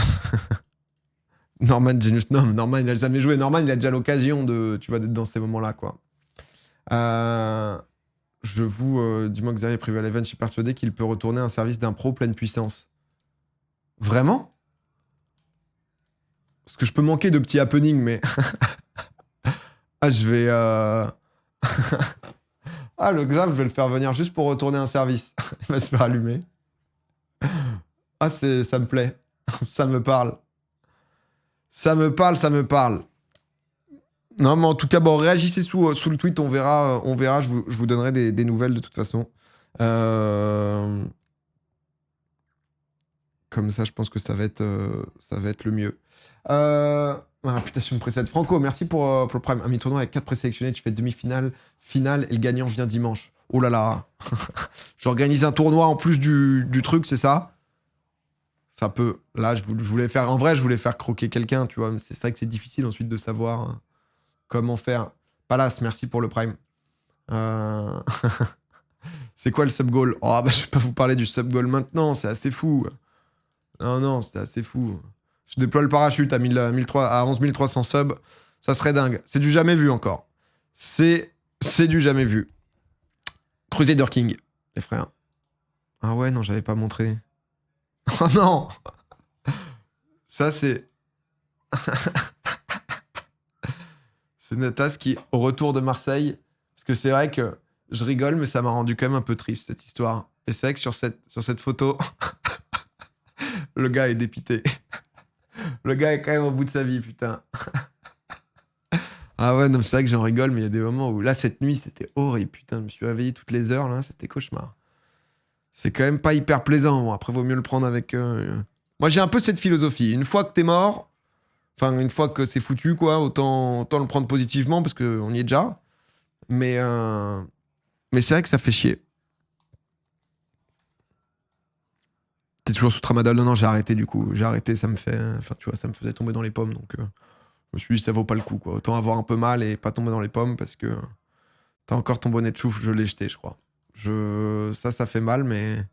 Norman Genius. Non, Norman, il a jamais joué. Norman, il a déjà l'occasion de, tu vois, d'être dans ces moments-là, quoi. Dis-moi que Xavier Privé Eleven, je suis persuadé qu'il peut retourner un service d'impro pleine puissance. Vraiment? Parce que je peux manquer de petits happenings, mais... Ah, je vais... Ah, le Xav, je vais le faire venir juste pour retourner un service. Il va se faire allumer. Ah, ça me plaît. Ça me parle. Ça me parle. Non, mais en tout cas, bon, réagissez sous le tweet, on verra, je vous donnerai des nouvelles de toute façon. Comme ça, je pense que ça va être le mieux. Réputation de précède. Franco, merci pour le prime. Un mi-tournoi avec 4 présélectionnés, tu fais demi-finale, finale, et le gagnant vient dimanche. Oh là là. J'organise un tournoi en plus du truc, c'est ça? Ça peut. Là, je voulais faire... En vrai, je voulais faire croquer quelqu'un, tu vois. Mais c'est vrai que c'est difficile ensuite de savoir comment faire. Palace, merci pour le prime. C'est quoi le sub-goal? Oh, bah, je vais pas vous parler du sub-goal maintenant, c'est assez fou. Non, c'est assez fou. Je déploie le parachute à 11 300 subs. Ça serait dingue. C'est du jamais vu encore. C'est du jamais vu. Crusader King, les frères. Ah ouais, non, j'avais pas montré. Oh non! Ça, c'est... c'est Natas qui, au retour de Marseille, parce que c'est vrai que je rigole, mais ça m'a rendu quand même un peu triste, cette histoire. Et c'est vrai que sur cette photo, le gars est dépité. Le gars est quand même au bout de sa vie, putain. Ah ouais, non, c'est vrai que j'en rigole, mais il y a des moments où... Là, cette nuit, c'était horrible, putain. Je me suis réveillé toutes les heures, là, c'était cauchemar. C'est quand même pas hyper plaisant. Bon, après, vaut mieux le prendre avec... Moi, j'ai un peu cette philosophie. Une fois que t'es mort, enfin, une fois que c'est foutu, quoi, autant le prendre positivement, parce qu'on y est déjà. Mais c'est vrai que ça fait chier. T'es toujours sous tramadol? Non, j'ai arrêté, du coup. J'ai arrêté, ça me fait... Enfin, tu vois, ça me faisait tomber dans les pommes, donc... Je me suis dit, ça vaut pas le coup, quoi. Autant avoir un peu mal et pas tomber dans les pommes, parce que... T'as encore ton bonnet de chouffe, je l'ai jeté, je crois. Ça fait mal, mais...